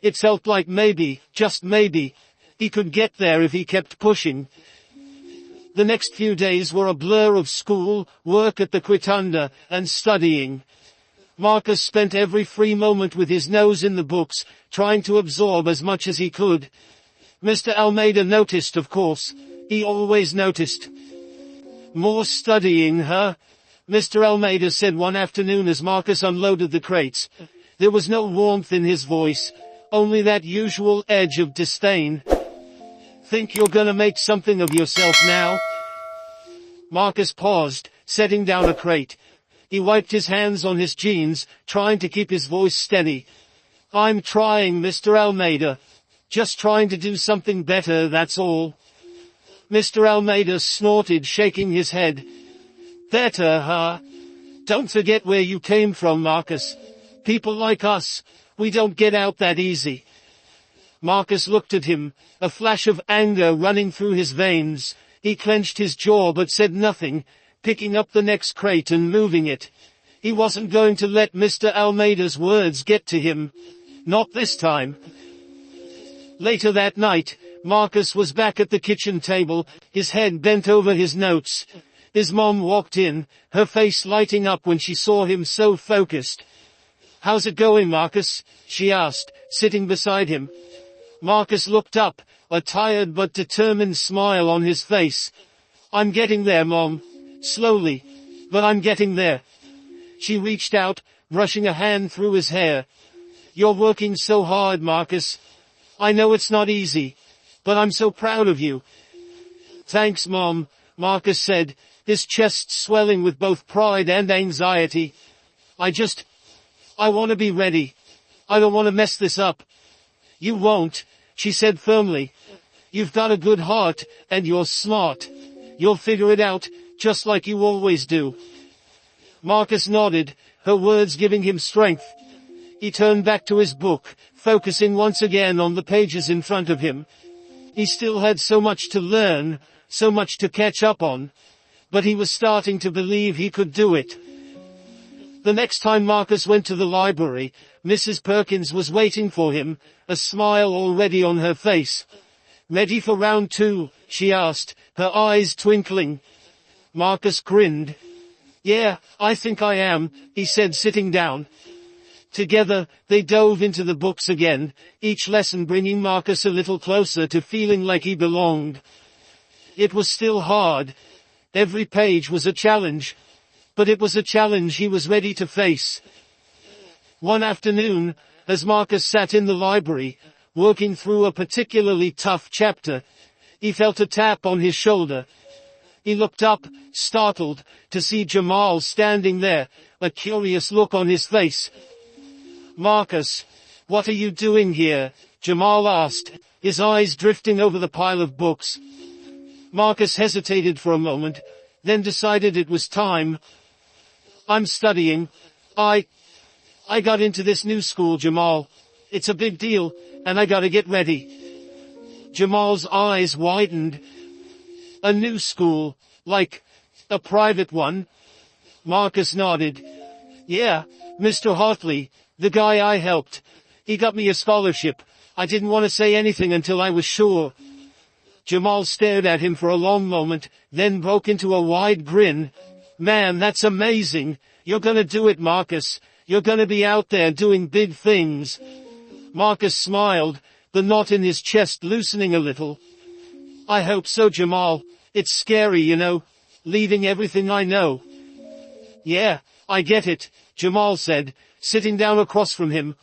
It felt like maybe, just maybe, he could get there if he kept pushing. The next few days were a blur of school, work at the Quitanda, and studying. Marcus spent every free moment with his nose in the books, trying to absorb as much as he could. Mr. Almeida noticed, of course. He always noticed. "More studying, huh?" Mr. Almeida said one afternoon as Marcus unloaded the crates. There was no warmth in his voice, only that usual edge of disdain. "Think you're gonna make something of yourself now?" Marcus paused, setting down a crate. He wiped his hands on his jeans, trying to keep his voice steady. "I'm trying, Mr. Almeida. Just trying to do something better, that's all." Mr. Almeida snorted, shaking his head. "Better, huh? Don't forget where you came from, Marcus. People like us, we don't get out that easy." Marcus looked at him, a flash of anger running through his veins. He clenched his jaw but said nothing, picking up the next crate and moving it. He wasn't going to let Mr. Almeida's words get to him. Not this time. Later that night, Marcus was back at the kitchen table, his head bent over his notes. His mom walked in, her face lighting up when she saw him so focused. "How's it going, Marcus?" she asked, sitting beside him. Marcus looked up, a tired but determined smile on his face. "I'm getting there, Mom. Slowly. But I'm getting there." She reached out, brushing a hand through his hair. "You're working so hard, Marcus. I know it's not easy. But I'm so proud of you." "Thanks, Mom," Marcus said, his chest swelling with both pride and anxiety. I want to be ready. I don't want to mess this up." "You won't," she said firmly. "You've got a good heart, and you're smart. You'll figure it out, just like you always do." Marcus nodded, her words giving him strength. He turned back to his book, focusing once again on the pages in front of him. He still had so much to learn, so much to catch up on. But he was starting to believe he could do it. The next time Marcus went to the library, Mrs. Perkins was waiting for him, a smile already on her face. "Ready for round 2, she asked, her eyes twinkling. Marcus grinned. "Yeah, I think I am," he said, sitting down. Together, they dove into the books again, each lesson bringing Marcus a little closer to feeling like he belonged. It was still hard. Every page was a challenge. But it was a challenge he was ready to face. One afternoon, as Marcus sat in the library, working through a particularly tough chapter, he felt a tap on his shoulder. He looked up, startled, to see Jamal standing there, a curious look on his face. "Marcus, what are you doing here?" Jamal asked, his eyes drifting over the pile of books. Marcus hesitated for a moment, then decided it was time. "I'm studying. I got into this new school, Jamal. It's a big deal, and I gotta get ready." Jamal's eyes widened. "A new school? Like, a private one?" Marcus nodded. "Yeah, Mr. Hartley, the guy I helped. He got me a scholarship. I didn't want to say anything until I was sure." Jamal stared at him for a long moment, then broke into a wide grin. "Man, that's amazing. You're gonna do it, Marcus. You're gonna be out there doing big things." Marcus smiled, the knot in his chest loosening a little. "I hope so, Jamal. It's scary, you know, leaving everything I know." "Yeah, I get it," Jamal said, sitting down across from him.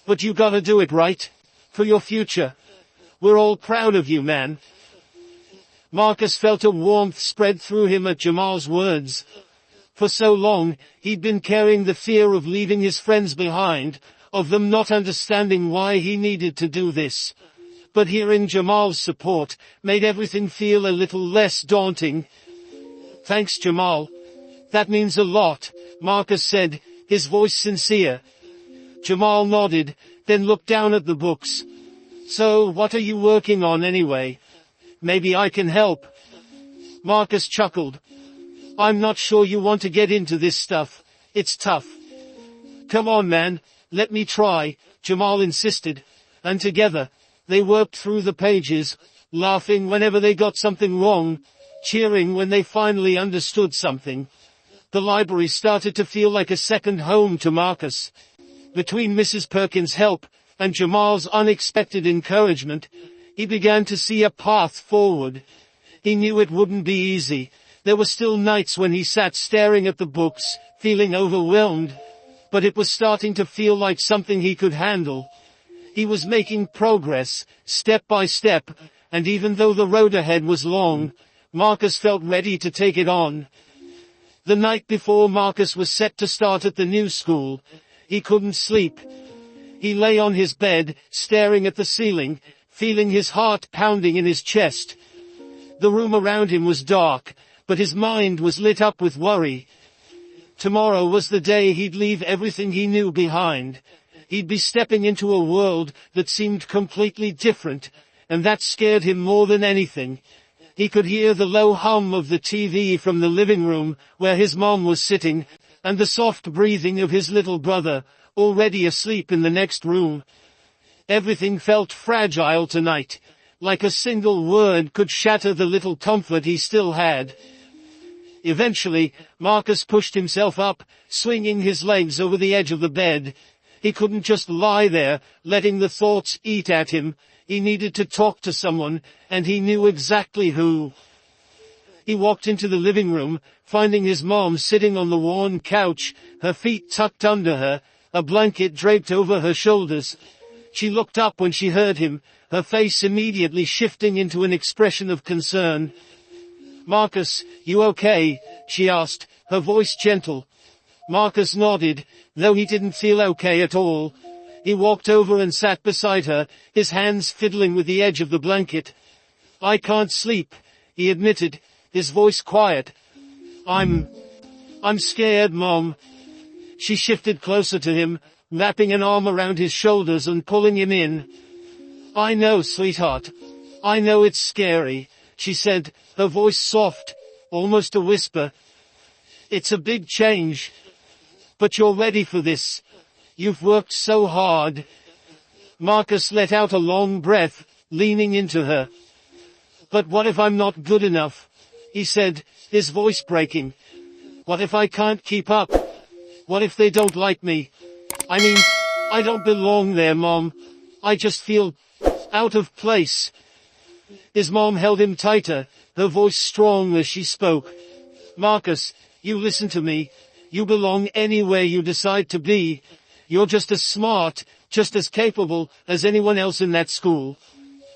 "But you gotta do it right. For your future. We're all proud of you, man." Marcus felt a warmth spread through him at Jamal's words. For so long, he'd been carrying the fear of leaving his friends behind, of them not understanding why he needed to do this. But hearing Jamal's support made everything feel a little less daunting. "Thanks, Jamal. That means a lot," Marcus said, his voice sincere. Jamal nodded, then looked down at the books. "So, what are you working on anyway? Maybe I can help." Marcus chuckled. "I'm not sure you want to get into this stuff. It's tough." "Come on, man, let me try," Jamal insisted. And together, they worked through the pages, laughing whenever they got something wrong, cheering when they finally understood something. The library started to feel like a second home to Marcus. Between Mrs. Perkins' help and Jamal's unexpected encouragement, he began to see a path forward. He knew it wouldn't be easy. There were still nights when he sat staring at the books, feeling overwhelmed. But it was starting to feel like something he could handle. He was making progress, step by step, and even though the road ahead was long, Marcus felt ready to take it on. The night before Marcus was set to start at the new school, he couldn't sleep. He lay on his bed, staring at the ceiling, feeling his heart pounding in his chest. The room around him was dark, but his mind was lit up with worry. Tomorrow was the day he'd leave everything he knew behind. He'd be stepping into a world that seemed completely different, and that scared him more than anything. He could hear the low hum of the TV from the living room, where his mom was sitting, and the soft breathing of his little brother, already asleep in the next room. Everything felt fragile tonight, like a single word could shatter the little comfort he still had. Eventually, Marcus pushed himself up, swinging his legs over the edge of the bed. He couldn't just lie there, letting the thoughts eat at him. He needed to talk to someone, and he knew exactly who. He walked into the living room, finding his mom sitting on the worn couch, her feet tucked under her, a blanket draped over her shoulders. She looked up when she heard him, her face immediately shifting into an expression of concern. "Marcus, you okay?" she asked, her voice gentle. Marcus nodded, though he didn't feel okay at all. He walked over and sat beside her, his hands fiddling with the edge of the blanket. "I can't sleep," he admitted, his voice quiet. I'm scared, Mom." She shifted closer to him, wrapping an arm around his shoulders and pulling him in. "I know, sweetheart. I know it's scary," she said, her voice soft, almost a whisper. "It's a big change. But you're ready for this. You've worked so hard." Marcus let out a long breath, leaning into her. "But what if I'm not good enough?" he said, his voice breaking. "What if I can't keep up? What if they don't like me? I mean, I don't belong there, Mom. I just feel out of place." His mom held him tighter, her voice strong as she spoke. "Marcus, you listen to me. You belong anywhere you decide to be. You're just as smart, just as capable as anyone else in that school.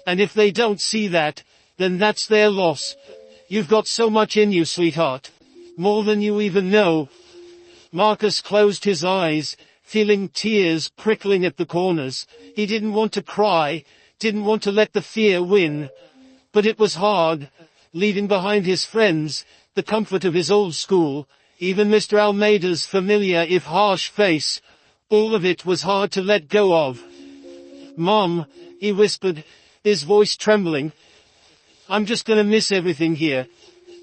And if they don't see that, then that's their loss. You've got so much in you, sweetheart. More than you even know." Marcus closed his eyes, feeling tears prickling at the corners. He didn't want to cry, didn't want to let the fear win. But it was hard, leaving behind his friends, the comfort of his old school, even Mr. Almeida's familiar if harsh face. All of it was hard to let go of. "Mom," he whispered, his voice trembling. "I'm just gonna miss everything here.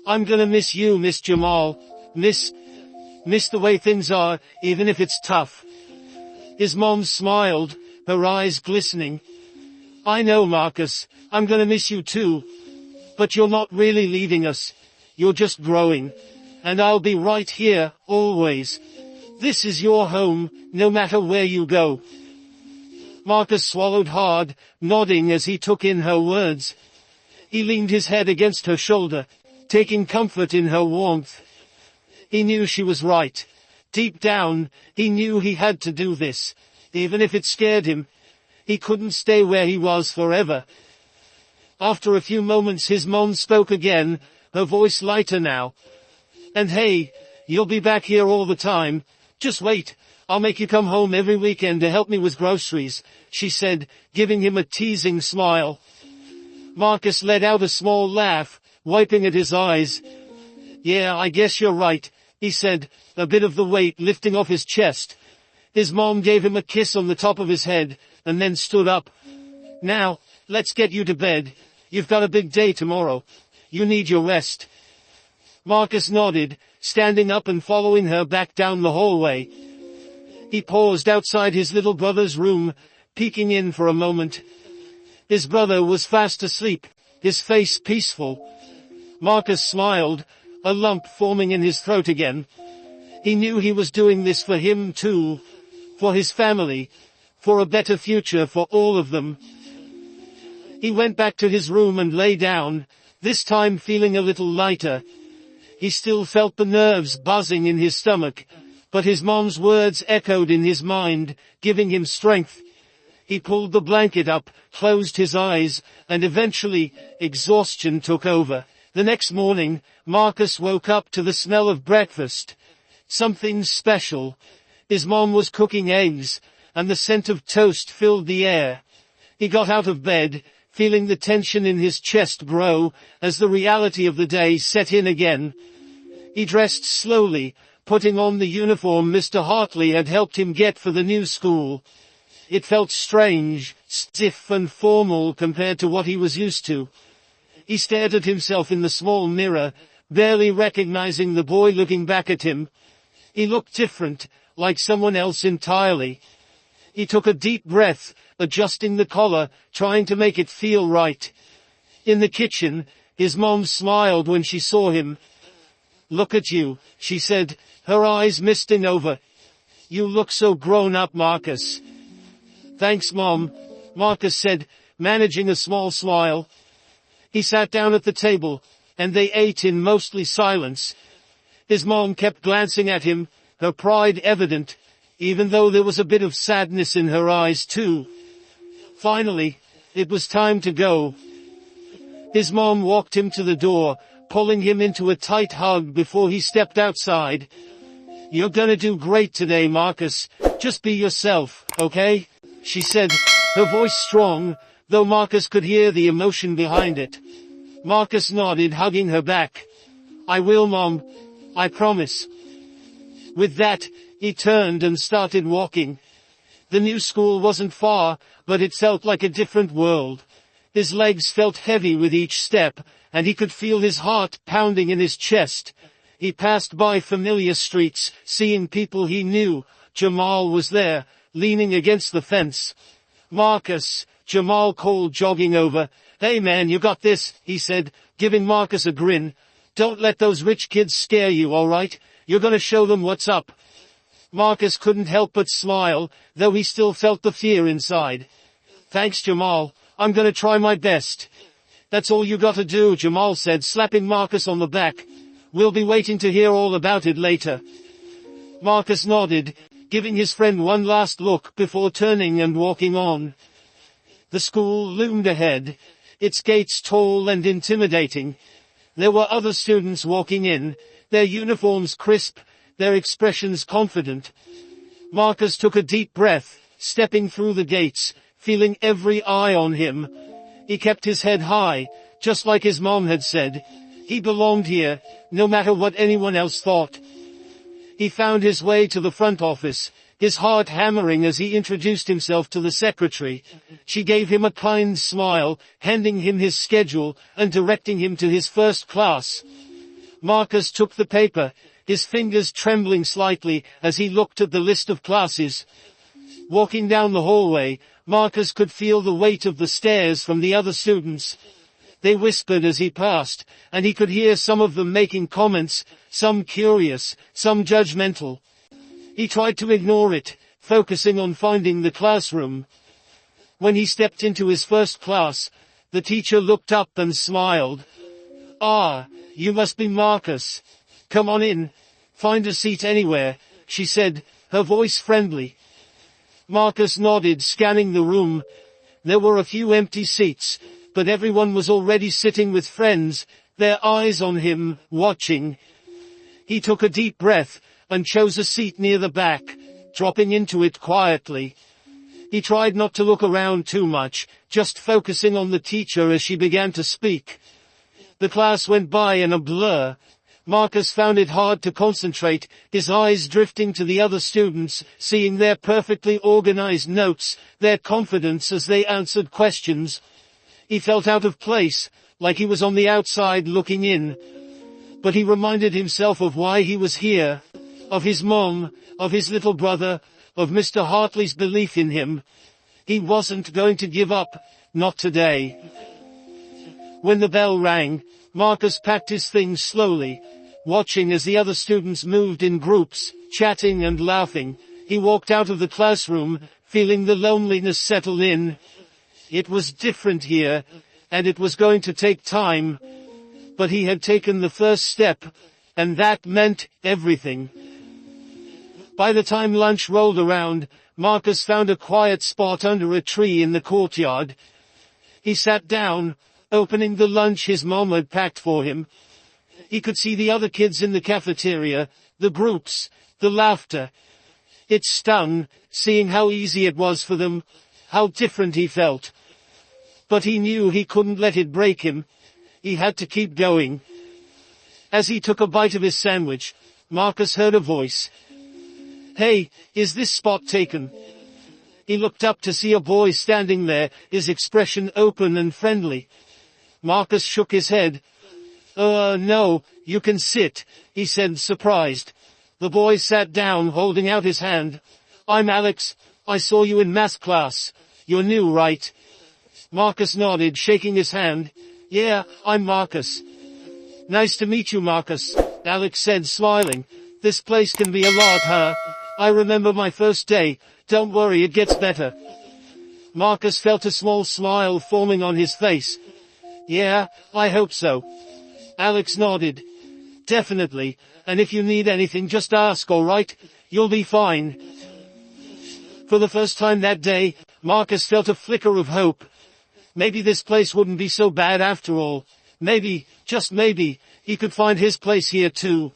I'm gonna miss you, Miss Jamal. Miss the way things are, even if it's tough." His mom smiled, her eyes glistening. "I know, Marcus, I'm gonna miss you too. But you're not really leaving us. You're just growing. And I'll be right here, always. This is your home, no matter where you go." Marcus swallowed hard, nodding as he took in her words. He leaned his head against her shoulder, taking comfort in her warmth. He knew she was right. Deep down, he knew he had to do this, even if it scared him. He couldn't stay where he was forever. After a few moments his mom spoke again, her voice lighter now. "And hey, you'll be back here all the time. Just wait, I'll make you come home every weekend to help me with groceries," she said, giving him a teasing smile. Marcus let out a small laugh, wiping at his eyes. "Yeah, I guess you're right," he said, a bit of the weight lifting off his chest. His mom gave him a kiss on the top of his head, and then stood up. "Now, let's get you to bed. You've got a big day tomorrow. You need your rest." Marcus nodded, standing up and following her back down the hallway. He paused outside his little brother's room, peeking in for a moment. His brother was fast asleep, his face peaceful. Marcus smiled, a lump forming in his throat again. He knew he was doing this for him too, for his family, for a better future for all of them. He went back to his room and lay down, this time feeling a little lighter. He still felt the nerves buzzing in his stomach, but his mom's words echoed in his mind, giving him strength. He pulled the blanket up, closed his eyes, and eventually, exhaustion took over. The next morning, Marcus woke up to the smell of breakfast. Something special. His mom was cooking eggs, and the scent of toast filled the air. He got out of bed, feeling the tension in his chest grow, as the reality of the day set in again. He dressed slowly, putting on the uniform Mr. Hartley had helped him get for the new school. It felt strange, stiff and formal compared to what he was used to. He stared at himself in the small mirror, barely recognizing the boy looking back at him. He looked different, like someone else entirely. He took a deep breath, adjusting the collar, trying to make it feel right. In the kitchen, his mom smiled when she saw him. "Look at you," she said, her eyes misting over. "You look so grown up, Marcus." "Thanks, Mom," Marcus said, managing a small smile. He sat down at the table, and they ate in mostly silence. His mom kept glancing at him, her pride evident, even though there was a bit of sadness in her eyes too. Finally, it was time to go. His mom walked him to the door, pulling him into a tight hug before he stepped outside. "You're gonna do great today, Marcus. Just be yourself, okay?" she said, her voice strong, though Marcus could hear the emotion behind it. Marcus nodded, hugging her back. "I will, Mom. I promise." With that, he turned and started walking. The new school wasn't far, but it felt like a different world. His legs felt heavy with each step, and he could feel his heart pounding in his chest. He passed by familiar streets, seeing people he knew. Jamal was there, leaning against the fence. "Marcus," Jamal called, jogging over. "Hey man, you got this," he said, giving Marcus a grin. "Don't let those rich kids scare you, alright? You're gonna show them what's up." Marcus couldn't help but smile, though he still felt the fear inside. "Thanks, Jamal. I'm gonna try my best." "That's all you gotta do," Jamal said, slapping Marcus on the back. "We'll be waiting to hear all about it later." Marcus nodded, giving his friend one last look before turning and walking on. The school loomed ahead, its gates tall and intimidating. There were other students walking in, their uniforms crisp, their expressions confident. Marcus took a deep breath, stepping through the gates, feeling every eye on him. He kept his head high, just like his mom had said. He belonged here, no matter what anyone else thought. He found his way to the front office, his heart hammering as he introduced himself to the secretary. She gave him a kind smile, handing him his schedule, and directing him to his first class. Marcus took the paper, his fingers trembling slightly as he looked at the list of classes. Walking down the hallway, Marcus could feel the weight of the stares from the other students. They whispered as he passed, and he could hear some of them making comments, some curious, some judgmental. He tried to ignore it, focusing on finding the classroom. When he stepped into his first class, the teacher looked up and smiled. "Ah, you must be Marcus. Come on in. Find a seat anywhere," she said, her voice friendly. Marcus nodded, scanning the room. There were a few empty seats, but everyone was already sitting with friends, their eyes on him, watching. He took a deep breath, and chose a seat near the back, dropping into it quietly. He tried not to look around too much, just focusing on the teacher as she began to speak. The class went by in a blur. Marcus found it hard to concentrate, his eyes drifting to the other students, seeing their perfectly organized notes, their confidence as they answered questions. He felt out of place, like he was on the outside looking in. But he reminded himself of why he was here, of his mom, of his little brother, of Mr. Hartley's belief in him. He wasn't going to give up, not today. When the bell rang, Marcus packed his things slowly, watching as the other students moved in groups, chatting and laughing. He walked out of the classroom, feeling the loneliness settle in. It was different here, and it was going to take time. But he had taken the first step, and that meant everything. By the time lunch rolled around, Marcus found a quiet spot under a tree in the courtyard. He sat down, opening the lunch his mom had packed for him. He could see the other kids in the cafeteria, the groups, the laughter. It stung, seeing how easy it was for them, how different he felt. But he knew he couldn't let it break him. He had to keep going. As he took a bite of his sandwich, Marcus heard a voice. "Hey, is this spot taken?" He looked up to see a boy standing there, his expression open and friendly. Marcus shook his head. No, you can sit, he said, surprised. The boy sat down, holding out his hand. I'm Alex. I saw you in math class. You're new, right? Marcus nodded, shaking his hand. Yeah, I'm Marcus. Nice to meet you, Marcus, Alex said, smiling. This place can be a lot, huh? I remember my first day. Don't worry, it gets better. Marcus felt a small smile forming on his face. Yeah, I hope so. Alex nodded. Definitely, and if you need anything just ask, alright? You'll be fine. For the first time that day, Marcus felt a flicker of hope. Maybe this place wouldn't be so bad after all. Maybe, just maybe, he could find his place here too.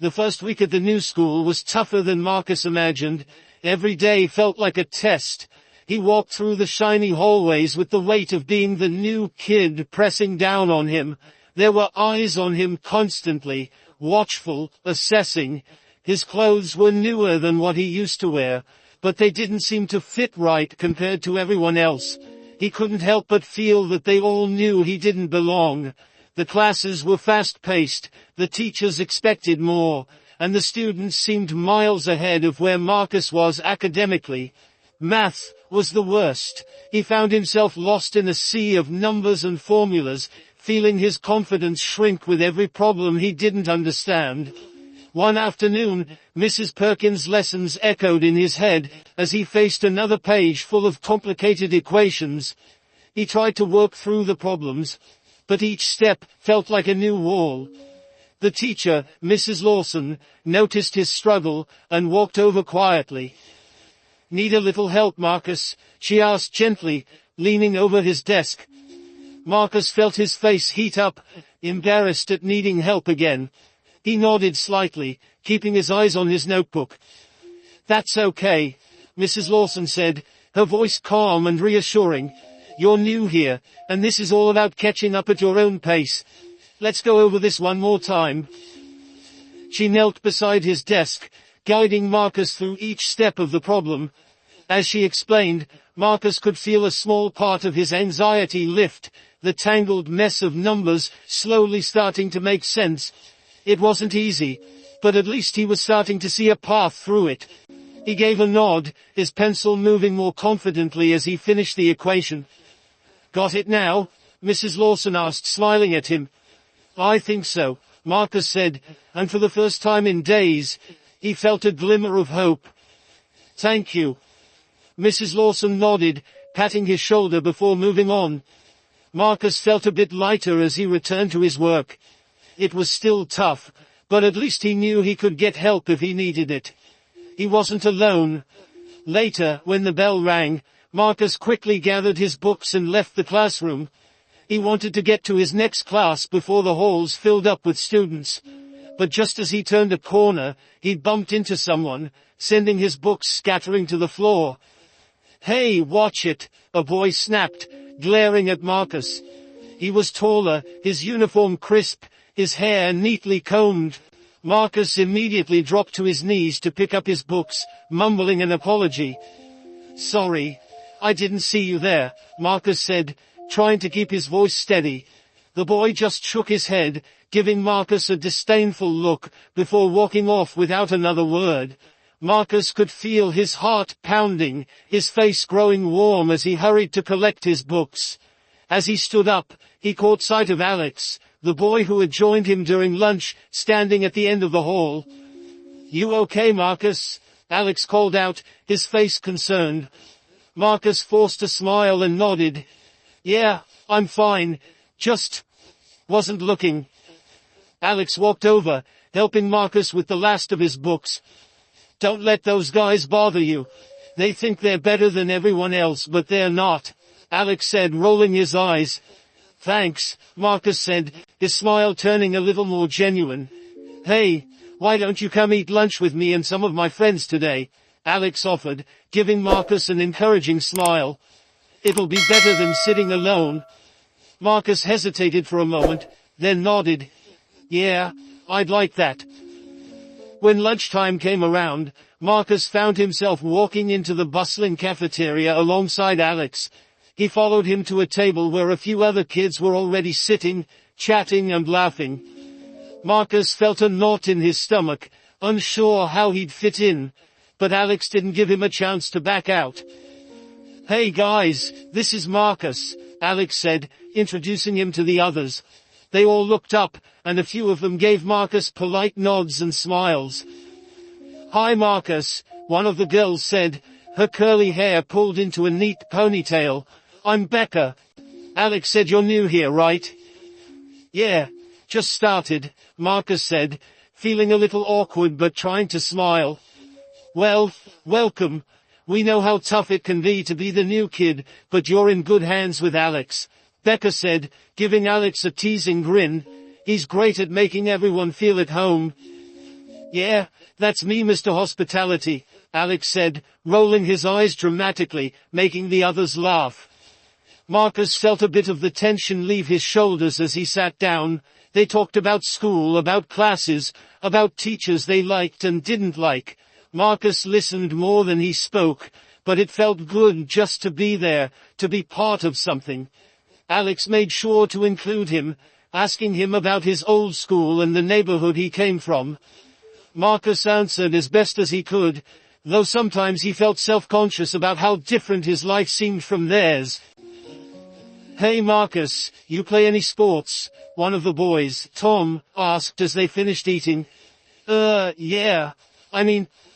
The first week at the new school was tougher than Marcus imagined. Every day felt like a test. He walked through the shiny hallways with the weight of being the new kid pressing down on him. There were eyes on him constantly, watchful, assessing. His clothes were newer than what he used to wear, but they didn't seem to fit right compared to everyone else. He couldn't help but feel that they all knew he didn't belong. The classes were fast-paced, the teachers expected more, and the students seemed miles ahead of where Marcus was academically. Math was the worst. He found himself lost in a sea of numbers and formulas, feeling his confidence shrink with every problem he didn't understand. One afternoon, Mrs. Perkins' lessons echoed in his head as he faced another page full of complicated equations. He tried to work through the problems, but each step felt like a new wall. The teacher, Mrs. Lawson, noticed his struggle and walked over quietly. Need a little help, Marcus? She asked gently, leaning over his desk. Marcus felt his face heat up, embarrassed at needing help again. He nodded slightly, keeping his eyes on his notebook. That's okay, Mrs. Lawson said, her voice calm and reassuring. You're new here, and this is all about catching up at your own pace. Let's go over this one more time. She knelt beside his desk, guiding Marcus through each step of the problem. As she explained, Marcus could feel a small part of his anxiety lift, the tangled mess of numbers slowly starting to make sense. It wasn't easy, but at least he was starting to see a path through it. He gave a nod, his pencil moving more confidently as he finished the equation. Got it now? Mrs. Lawson asked, smiling at him. I think so, Marcus said, and for the first time in days, he felt a glimmer of hope. Thank you. Mrs. Lawson nodded, patting his shoulder before moving on. Marcus felt a bit lighter as he returned to his work. It was still tough, but at least he knew he could get help if he needed it. He wasn't alone. Later, when the bell rang, Marcus quickly gathered his books and left the classroom. He wanted to get to his next class before the halls filled up with students. But just as he turned a corner, he bumped into someone, sending his books scattering to the floor. Hey, watch it, a boy snapped, glaring at Marcus. He was taller, his uniform crisp, his hair neatly combed. Marcus immediately dropped to his knees to pick up his books, mumbling an apology. Sorry, I didn't see you there, Marcus said, trying to keep his voice steady. The boy just shook his head, giving Marcus a disdainful look, before walking off without another word. Marcus could feel his heart pounding, his face growing warm as he hurried to collect his books. As he stood up, he caught sight of Alex, the boy who had joined him during lunch, standing at the end of the hall. You okay, Marcus? Alex called out, his face concerned. Marcus forced a smile and nodded. Yeah, I'm fine. Just wasn't looking. Alex walked over, helping Marcus with the last of his books. Don't let those guys bother you. They think they're better than everyone else, but they're not, Alex said, rolling his eyes. Thanks, Marcus said, his smile turning a little more genuine. Hey, why don't you come eat lunch with me and some of my friends today? Alex offered, giving Marcus an encouraging smile. It'll be better than sitting alone. Marcus hesitated for a moment, then nodded. Yeah, I'd like that. When lunchtime came around, Marcus found himself walking into the bustling cafeteria alongside Alex. He followed him to a table where a few other kids were already sitting, chatting and laughing. Marcus felt a knot in his stomach, unsure how he'd fit in, but Alex didn't give him a chance to back out. "Hey guys, this is Marcus," Alex said, introducing him to the others. They all looked up, and a few of them gave Marcus polite nods and smiles. "Hi Marcus," one of the girls said, her curly hair pulled into a neat ponytail. "I'm Becca." Alex said, "You're new here, right?" "Yeah, just started," Marcus said, feeling a little awkward but trying to smile. "Well, welcome. We know how tough it can be to be the new kid, but you're in good hands with Alex," Becca said, giving Alex a teasing grin. "He's great at making everyone feel at home." "Yeah, that's me, Mr. Hospitality," Alex said, rolling his eyes dramatically, making the others laugh. Marcus felt a bit of the tension leave his shoulders as he sat down. They talked about school, about classes, about teachers they liked and didn't like. Marcus listened more than he spoke, but it felt good just to be there, to be part of something. Alex made sure to include him, asking him about his old school and the neighborhood he came from. Marcus answered as best as he could, though sometimes he felt self-conscious about how different his life seemed from theirs. "Hey Marcus, you play any sports?" one of the boys, Tom, asked as they finished eating. Yeah.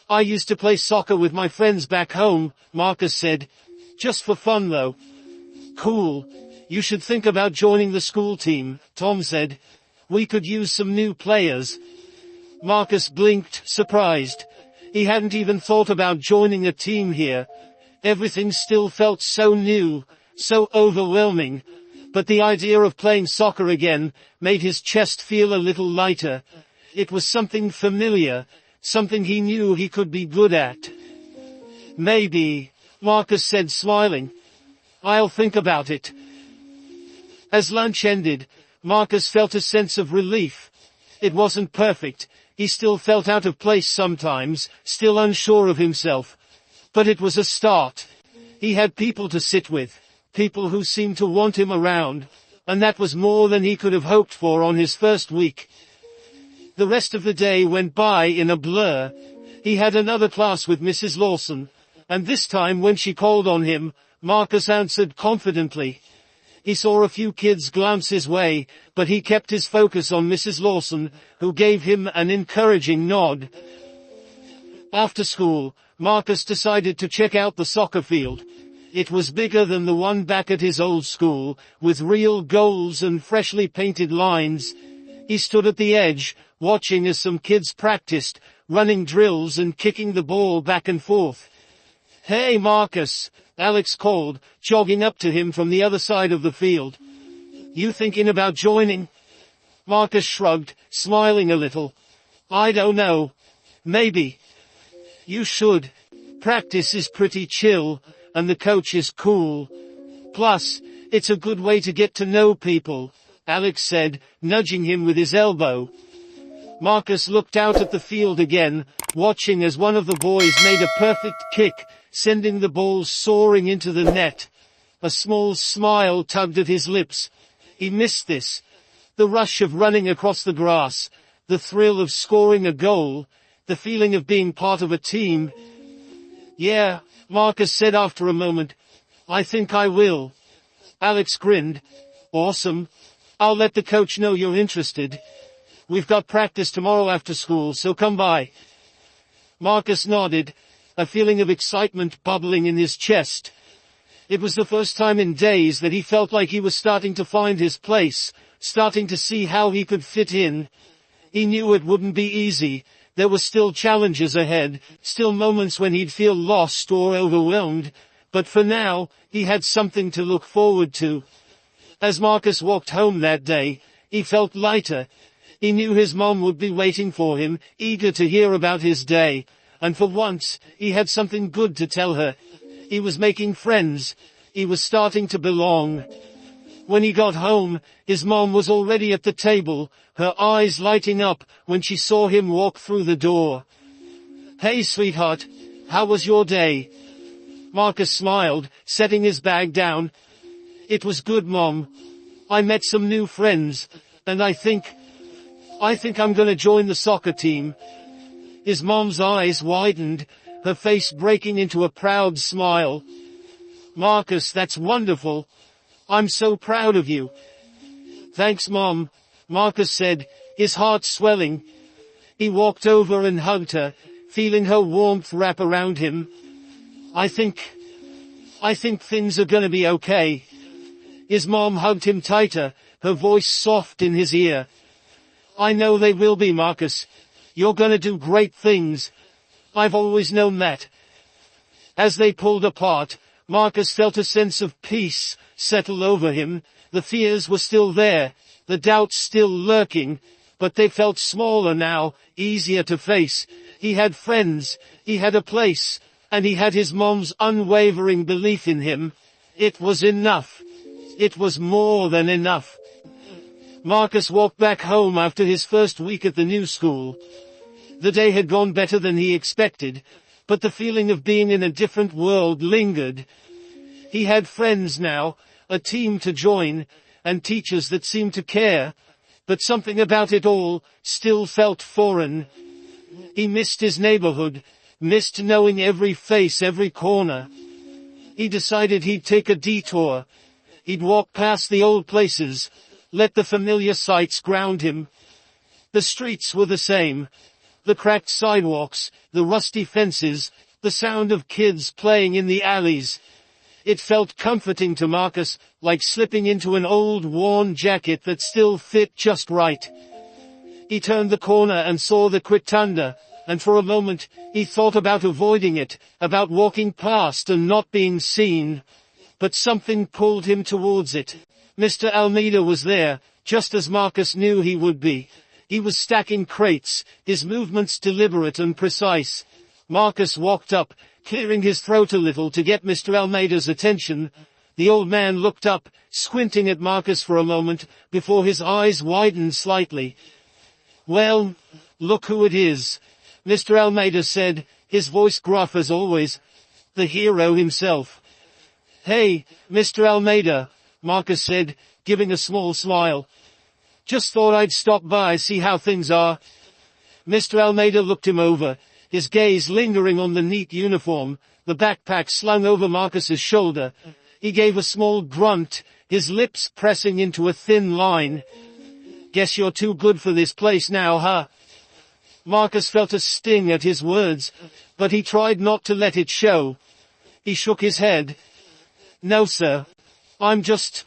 I used to play soccer with my friends back home," Marcus said. "Just for fun though." "Cool. You should think about joining the school team," Tom said. "We could use some new players." Marcus blinked, surprised. He hadn't even thought about joining a team here. Everything still felt so new, so overwhelming. But the idea of playing soccer again made his chest feel a little lighter. It was something familiar, something he knew he could be good at. "Maybe," Marcus said, smiling. "I'll think about it." As lunch ended, Marcus felt a sense of relief. It wasn't perfect. He still felt out of place sometimes, still unsure of himself. But it was a start. He had people to sit with, people who seemed to want him around, and that was more than he could have hoped for on his first week. The rest of the day went by in a blur. He had another class with Mrs. Lawson, and this time when she called on him, Marcus answered confidently. He saw a few kids glance his way, but he kept his focus on Mrs. Lawson, who gave him an encouraging nod. After school, Marcus decided to check out the soccer field. It was bigger than the one back at his old school, with real goals and freshly painted lines. He stood at the edge, watching as some kids practiced, running drills and kicking the ball back and forth. "Hey Marcus," Alex called, jogging up to him from the other side of the field. "You thinking about joining?" Marcus shrugged, smiling a little. "I don't know. Maybe." "You should. Practice is pretty chill, and the coach is cool. Plus, it's a good way to get to know people," Alex said, nudging him with his elbow. Marcus looked out at the field again, watching as one of the boys made a perfect kick, sending the ball soaring into the net. A small smile tugged at his lips. He missed this. The rush of running across the grass, the thrill of scoring a goal, the feeling of being part of a team. "Yeah," Marcus said after a moment. "I think I will." Alex grinned. "Awesome. I'll let the coach know you're interested. We've got practice tomorrow after school, so come by." Marcus nodded, a feeling of excitement bubbling in his chest. It was the first time in days that he felt like he was starting to find his place, starting to see how he could fit in. He knew it wouldn't be easy. There were still challenges ahead, still moments when he'd feel lost or overwhelmed, but for now, he had something to look forward to. As Marcus walked home that day, he felt lighter. He knew his mom would be waiting for him, eager to hear about his day. And for once, he had something good to tell her. He was making friends. He was starting to belong. When he got home, his mom was already at the table, her eyes lighting up when she saw him walk through the door. Hey sweetheart, how was your day? Marcus smiled, setting his bag down. It was good, Mom. I met some new friends, and I think I'm gonna join the soccer team. His mom's eyes widened, her face breaking into a proud smile. Marcus, that's wonderful. I'm so proud of you. Thanks, Mom, Marcus said, his heart swelling. He walked over and hugged her, feeling her warmth wrap around him. I think things are gonna be okay. His mom hugged him tighter, her voice soft in his ear. I know they will be, Marcus. You're gonna do great things. I've always known that. As they pulled apart, Marcus felt a sense of peace settle over him. The fears were still there, the doubts still lurking, but they felt smaller now, easier to face. He had friends, he had a place, and he had his mom's unwavering belief in him. It was enough. It was more than enough. Marcus walked back home after his first week at the new school. The day had gone better than he expected, but the feeling of being in a different world lingered. He had friends now, a team to join, and teachers that seemed to care, but something about it all still felt foreign. He missed his neighborhood, missed knowing every face, every corner. He decided he'd take a detour. He'd walk past the old places, let the familiar sights ground him. The streets were the same. The cracked sidewalks, the rusty fences, the sound of kids playing in the alleys. It felt comforting to Marcus, like slipping into an old worn jacket that still fit just right. He turned the corner and saw the Quitanda, and for a moment, he thought about avoiding it, about walking past and not being seen. But something pulled him towards it. Mr. Almeida was there, just as Marcus knew he would be. He was stacking crates, his movements deliberate and precise. Marcus walked up, clearing his throat a little to get Mr. Almeida's attention. The old man looked up, squinting at Marcus for a moment, before his eyes widened slightly. Well, look who it is, Mr. Almeida said, his voice gruff as always. The hero himself. Hey, Mr. Almeida, Marcus said, giving a small smile. Just thought I'd stop by, see how things are. Mr. Almeida looked him over, his gaze lingering on the neat uniform, the backpack slung over Marcus's shoulder. He gave a small grunt, his lips pressing into a thin line. Guess you're too good for this place now, huh? Marcus felt a sting at his words, but he tried not to let it show. He shook his head. No, sir. I'm just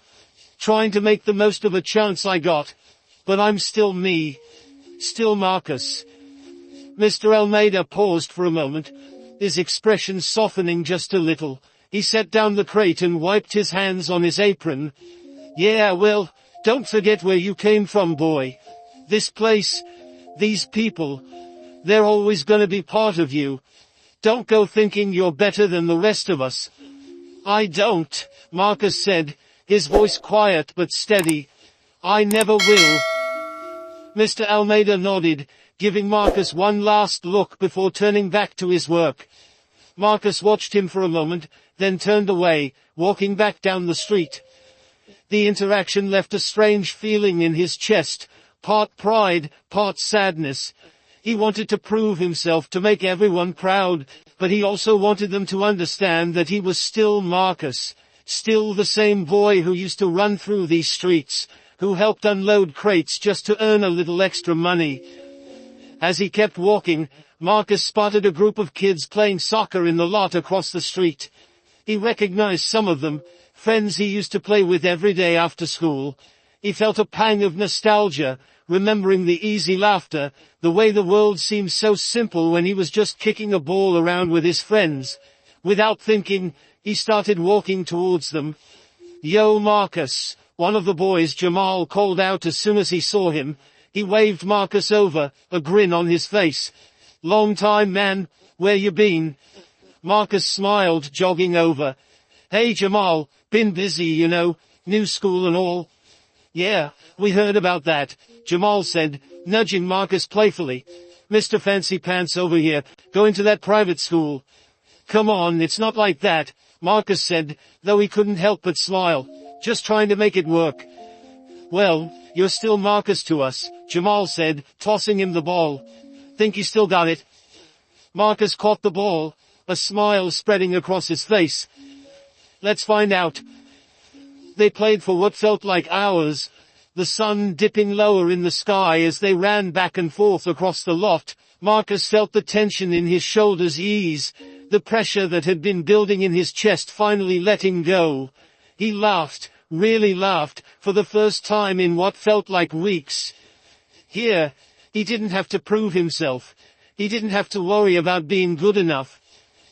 trying to make the most of a chance I got. But I'm still me. Still Marcus. Mr. Almeida paused for a moment, his expression softening just a little. He set down the crate and wiped his hands on his apron. Yeah, well, don't forget where you came from, boy. This place, these people, they're always gonna be part of you. Don't go thinking you're better than the rest of us. I don't, Marcus said, his voice quiet but steady. I never will. Mr. Almeida nodded, giving Marcus one last look before turning back to his work. Marcus watched him for a moment, then turned away, walking back down the street. The interaction left a strange feeling in his chest, part pride, part sadness. He wanted to prove himself, to make everyone proud, but he also wanted them to understand that he was still Marcus, still the same boy who used to run through these streets, who helped unload crates just to earn a little extra money. As he kept walking, Marcus spotted a group of kids playing soccer in the lot across the street. He recognized some of them, friends he used to play with every day after school. He felt a pang of nostalgia, remembering the easy laughter, the way the world seemed so simple when he was just kicking a ball around with his friends. Without thinking, he started walking towards them. Yo, Marcus, one of the boys, Jamal, called out as soon as he saw him. He waved Marcus over, a grin on his face. Long time, man, where you been? Marcus smiled, jogging over. Hey, Jamal, been busy, you know, new school and all. Yeah, we heard about that, Jamal said, nudging Marcus playfully. Mr. Fancy Pants over here, going to that private school. Come on, it's not like that, Marcus said, though he couldn't help but smile. Just trying to make it work. Well, you're still Marcus to us, Jamal said, tossing him the ball. Think you still got it? Marcus caught the ball, a smile spreading across his face. Let's find out. They played for what felt like hours, the sun dipping lower in the sky as they ran back and forth across the loft. Marcus felt the tension in his shoulders ease, the pressure that had been building in his chest finally letting go. He laughed, really laughed, for the first time in what felt like weeks. Here, he didn't have to prove himself. He didn't have to worry about being good enough.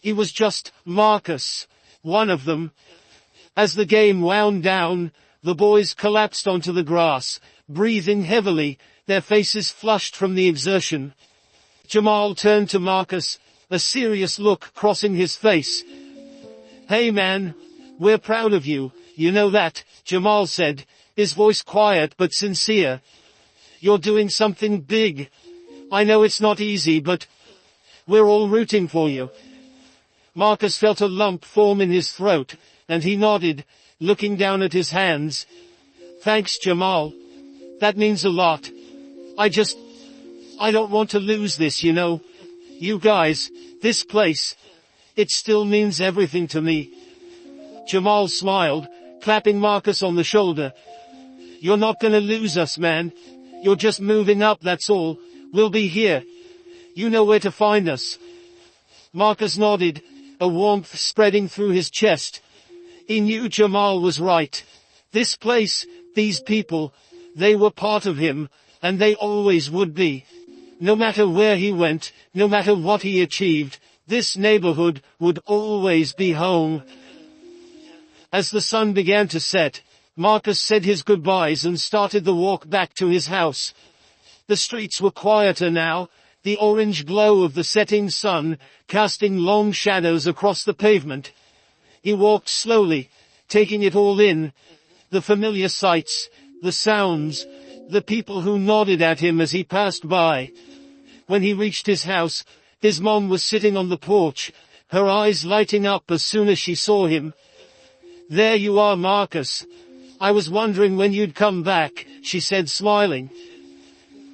He was just Marcus, one of them. As the game wound down, the boys collapsed onto the grass, breathing heavily, their faces flushed from the exertion. Jamal turned to Marcus, a serious look crossing his face. Hey man, we're proud of you, you know that, Jamal said, his voice quiet but sincere. You're doing something big. I know it's not easy, but we're all rooting for you. Marcus felt a lump form in his throat, and he nodded, looking down at his hands. Thanks, Jamal. That means a lot. I don't want to lose this, you know. You guys, this place, it still means everything to me. Jamal smiled, clapping Marcus on the shoulder. You're not gonna lose us, man. You're just moving up, that's all. We'll be here. You know where to find us. Marcus nodded, a warmth spreading through his chest. He knew Jamal was right. This place, these people, they were part of him, and they always would be. No matter where he went, no matter what he achieved, this neighborhood would always be home. As the sun began to set, Marcus said his goodbyes and started the walk back to his house. The streets were quieter now, the orange glow of the setting sun casting long shadows across the pavement. He walked slowly, taking it all in, the familiar sights, the sounds, the people who nodded at him as he passed by. When he reached his house, his mom was sitting on the porch, her eyes lighting up as soon as she saw him. There you are, Marcus. I was wondering when you'd come back, she said, smiling.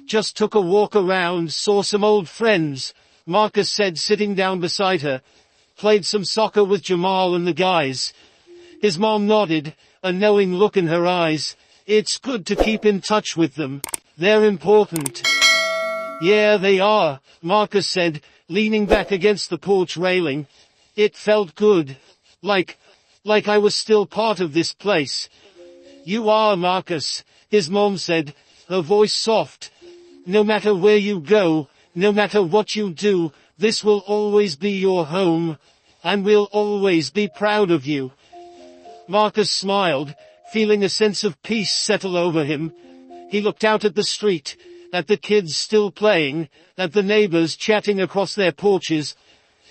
Just took a walk around, saw some old friends, Marcus said, sitting down beside her. Played some soccer with Jamal and the guys. His mom nodded, a knowing look in her eyes. It's good to keep in touch with them. They're important. Yeah, they are, Marcus said, leaning back against the porch railing. It felt good. Like I was still part of this place. You are, Marcus, his mom said, her voice soft. No matter where you go, no matter what you do, this will always be your home, and we'll always be proud of you. Marcus smiled, feeling a sense of peace settle over him. He looked out at the street, at the kids still playing, at the neighbors chatting across their porches.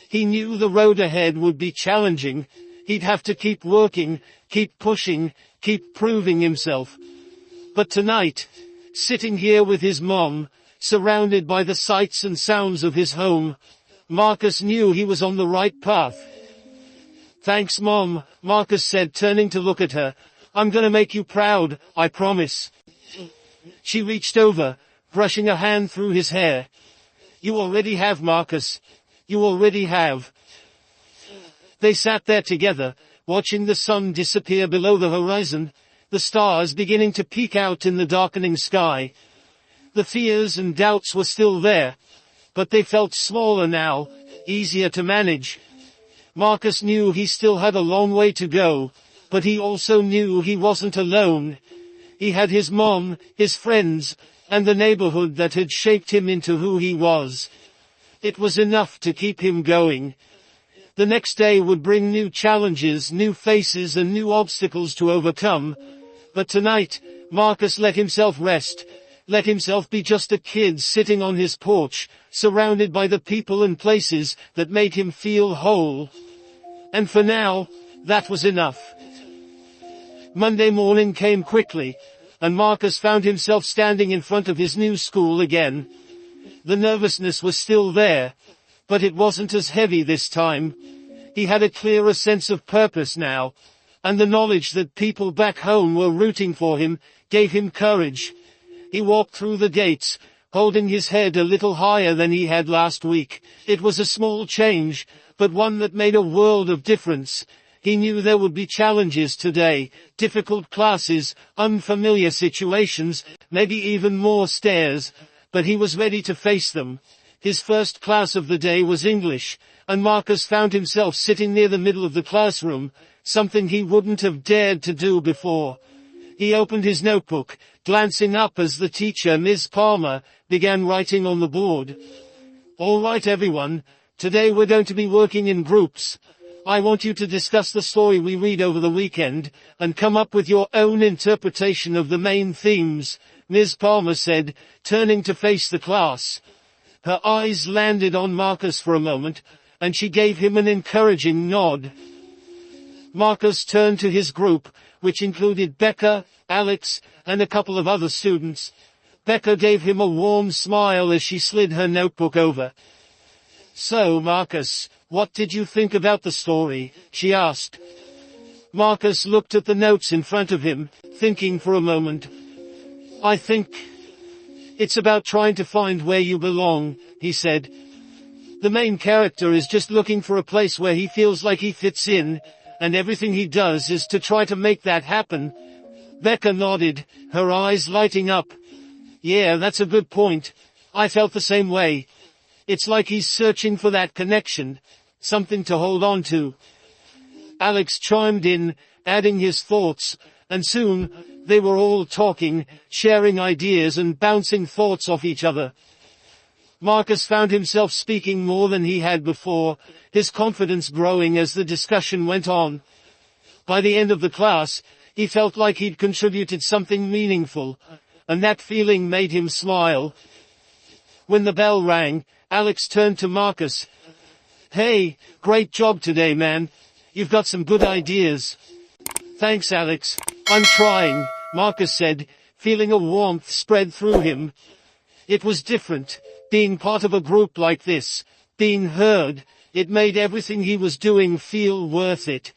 He knew the road ahead would be challenging. He'd have to keep working, keep pushing, keep proving himself. But tonight, sitting here with his mom, surrounded by the sights and sounds of his home, Marcus knew he was on the right path. Thanks, Mom, Marcus said, turning to look at her. I'm gonna make you proud, I promise. She reached over, brushing a hand through his hair. You already have, Marcus. You already have. They sat there together, watching the sun disappear below the horizon, the stars beginning to peek out in the darkening sky. The fears and doubts were still there, but they felt smaller now, easier to manage. Marcus knew he still had a long way to go, but he also knew he wasn't alone. He had his mom, his friends, and the neighborhood that had shaped him into who he was. It was enough to keep him going. The next day would bring new challenges, new faces, and new obstacles to overcome. But tonight, Marcus let himself rest, let himself be just a kid sitting on his porch, surrounded by the people and places that made him feel whole. And for now, that was enough. Monday morning came quickly, and Marcus found himself standing in front of his new school again. The nervousness was still there, but it wasn't as heavy this time. He had a clearer sense of purpose now, and the knowledge that people back home were rooting for him gave him courage. He walked through the gates, holding his head a little higher than he had last week. It was a small change, but one that made a world of difference. He knew there would be challenges today, difficult classes, unfamiliar situations, maybe even more stares, but he was ready to face them. His first class of the day was English, and Marcus found himself sitting near the middle of the classroom, something he wouldn't have dared to do before. He opened his notebook, glancing up as the teacher, Ms. Palmer, began writing on the board. "All right, everyone. Today we're going to be working in groups. I want you to discuss the story we read over the weekend, and come up with your own interpretation of the main themes," Ms. Palmer said, turning to face the class. Her eyes landed on Marcus for a moment, and she gave him an encouraging nod. Marcus turned to his group, which included Becca, Alex, and a couple of other students. Becca gave him a warm smile as she slid her notebook over. "So, Marcus, what did you think about the story?" she asked. Marcus looked at the notes in front of him, thinking for a moment. "I think it's about trying to find where you belong," he said. "The main character is just looking for a place where he feels like he fits in, and everything he does is to try to make that happen." Becca nodded, her eyes lighting up. "Yeah, that's a good point. I felt the same way. It's like he's searching for that connection, something to hold on to." Alex chimed in, adding his thoughts, and soon, they were all talking, sharing ideas and bouncing thoughts off each other. Marcus found himself speaking more than he had before, his confidence growing as the discussion went on. By the end of the class, he felt like he'd contributed something meaningful, and that feeling made him smile. When the bell rang, Alex turned to Marcus. "Hey, great job today, man. You've got some good ideas." "Thanks, Alex. I'm trying," Marcus said, feeling a warmth spread through him. It was different, being part of a group like this, being heard. It made everything he was doing feel worth it.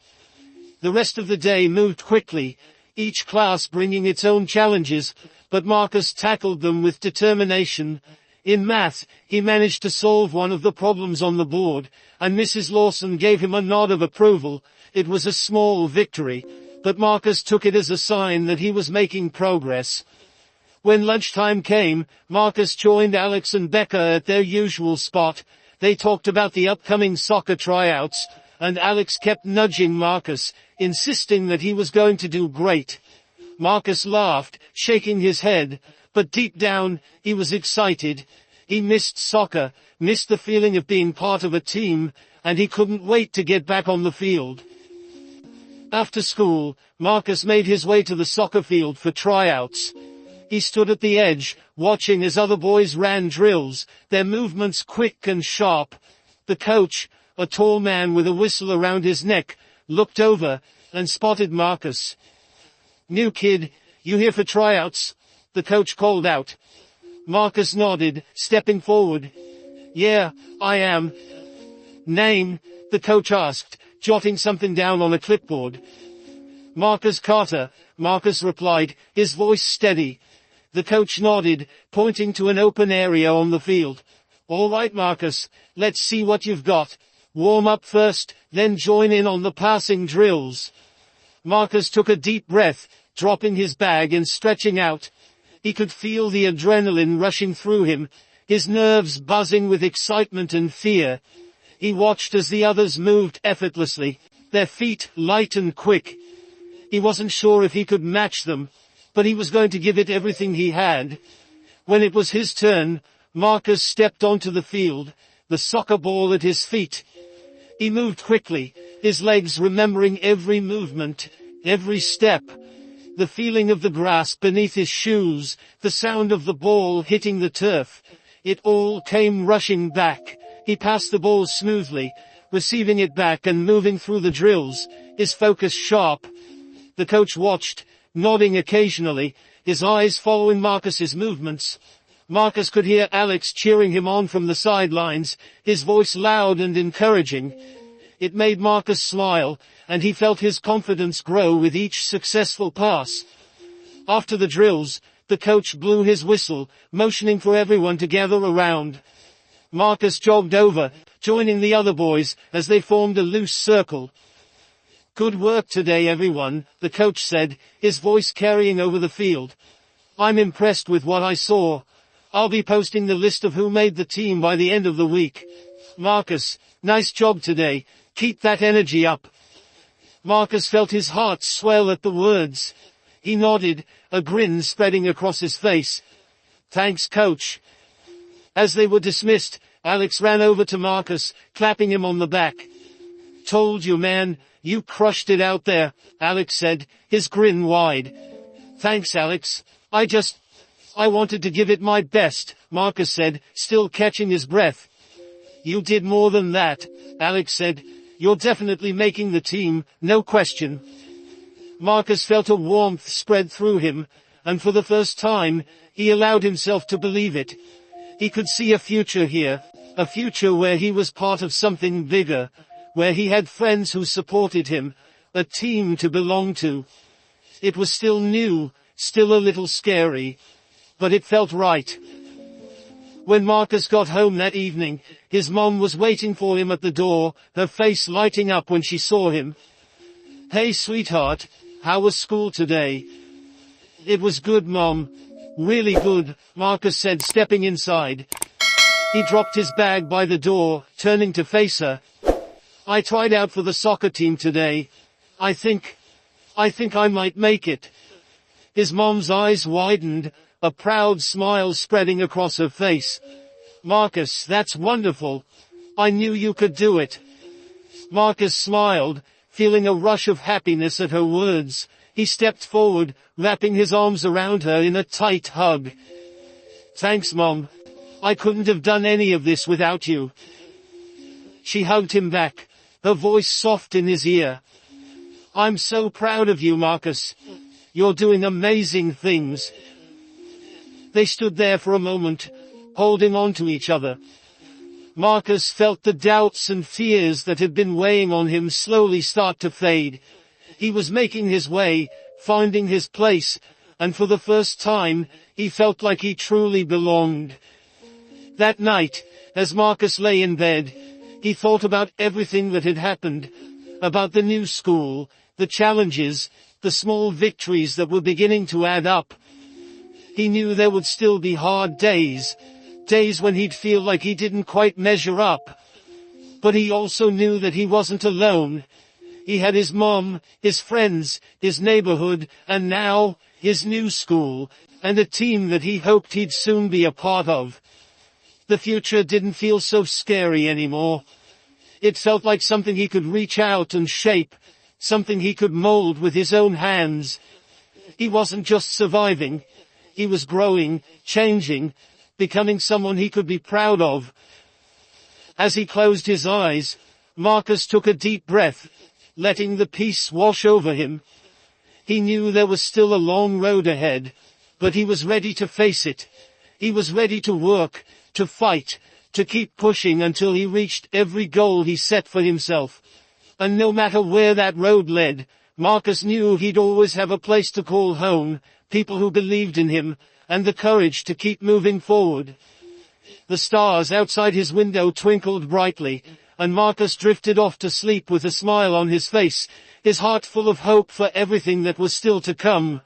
The rest of the day moved quickly, each class bringing its own challenges, but Marcus tackled them with determination. In math, he managed to solve one of the problems on the board, and Mrs. Lawson gave him a nod of approval. It was a small victory, but Marcus took it as a sign that he was making progress. When lunchtime came, Marcus joined Alex and Becca at their usual spot. They talked about the upcoming soccer tryouts, and Alex kept nudging Marcus, insisting that he was going to do great. Marcus laughed, shaking his head, but deep down, he was excited. He missed soccer, missed the feeling of being part of a team, and he couldn't wait to get back on the field. After school, Marcus made his way to the soccer field for tryouts. He stood at the edge, watching as other boys ran drills, their movements quick and sharp. The coach, a tall man with a whistle around his neck, looked over and spotted Marcus. "New kid, you here for tryouts?" the coach called out. Marcus nodded, stepping forward. "Yeah, I am." "Name?" the coach asked, jotting something down on a clipboard. "Marcus Carter," Marcus replied, his voice steady. The coach nodded, pointing to an open area on the field. "All right, Marcus, let's see what you've got. Warm up first, then join in on the passing drills." Marcus took a deep breath, dropping his bag and stretching out. He could feel the adrenaline rushing through him, his nerves buzzing with excitement and fear. He watched as the others moved effortlessly, their feet light and quick. He wasn't sure if he could match them, but he was going to give it everything he had. When it was his turn, Marcus stepped onto the field, the soccer ball at his feet. He moved quickly, his legs remembering every movement, every step. The feeling of the grass beneath his shoes, the sound of the ball hitting the turf. It all came rushing back. He passed the ball smoothly, receiving it back and moving through the drills, his focus sharp. The coach watched, nodding occasionally, his eyes following Marcus's movements. Marcus could hear Alex cheering him on from the sidelines, his voice loud and encouraging. It made Marcus smile, and he felt his confidence grow with each successful pass. After the drills, the coach blew his whistle, motioning for everyone to gather around. Marcus jogged over, joining the other boys, as they formed a loose circle. "Good work today, everyone," the coach said, his voice carrying over the field. "I'm impressed with what I saw. I'll be posting the list of who made the team by the end of the week. Marcus, nice job today. Keep that energy up." Marcus felt his heart swell at the words. He nodded, a grin spreading across his face. "Thanks, coach." As they were dismissed, Alex ran over to Marcus, clapping him on the back. "Told you, man, you crushed it out there," Alex said, his grin wide. "Thanks, Alex. I wanted to give it my best," Marcus said, still catching his breath. "You did more than that," Alex said. "You're definitely making the team, no question." Marcus felt a warmth spread through him, and for the first time, he allowed himself to believe it. He could see a future here, a future where he was part of something bigger, where he had friends who supported him, a team to belong to. It was still new, still a little scary, but it felt right. When Marcus got home that evening, his mom was waiting for him at the door, her face lighting up when she saw him. "Hey sweetheart, how was school today?" "It was good, Mom. Really good," Marcus said, stepping inside. He dropped his bag by the door, turning to face her. "I tried out for the soccer team today. I think I might make it." His mom's eyes widened, a proud smile spreading across her face. "Marcus, that's wonderful. I knew you could do it." Marcus smiled, feeling a rush of happiness at her words. He stepped forward, wrapping his arms around her in a tight hug. "Thanks, Mom. I couldn't have done any of this without you." She hugged him back, her voice soft in his ear. "I'm so proud of you, Marcus. You're doing amazing things." They stood there for a moment, holding on to each other. Marcus felt the doubts and fears that had been weighing on him slowly start to fade. He was making his way, finding his place, and for the first time, he felt like he truly belonged. That night, as Marcus lay in bed, he thought about everything that had happened, about the new school, the challenges, the small victories that were beginning to add up. He knew there would still be hard days when he'd feel like he didn't quite measure up. But he also knew that he wasn't alone. He had his mom, his friends, his neighborhood, and now, his new school, and a team that he hoped he'd soon be a part of. The future didn't feel so scary anymore. It felt like something he could reach out and shape, something he could mold with his own hands. He wasn't just surviving. He was growing, changing, becoming someone he could be proud of. As he closed his eyes, Marcus took a deep breath, letting the peace wash over him. He knew there was still a long road ahead, but he was ready to face it. He was ready to work, to fight, to keep pushing until he reached every goal he set for himself. And no matter where that road led, Marcus knew he'd always have a place to call home, people who believed in him, and the courage to keep moving forward. The stars outside his window twinkled brightly, and Marcus drifted off to sleep with a smile on his face, his heart full of hope for everything that was still to come.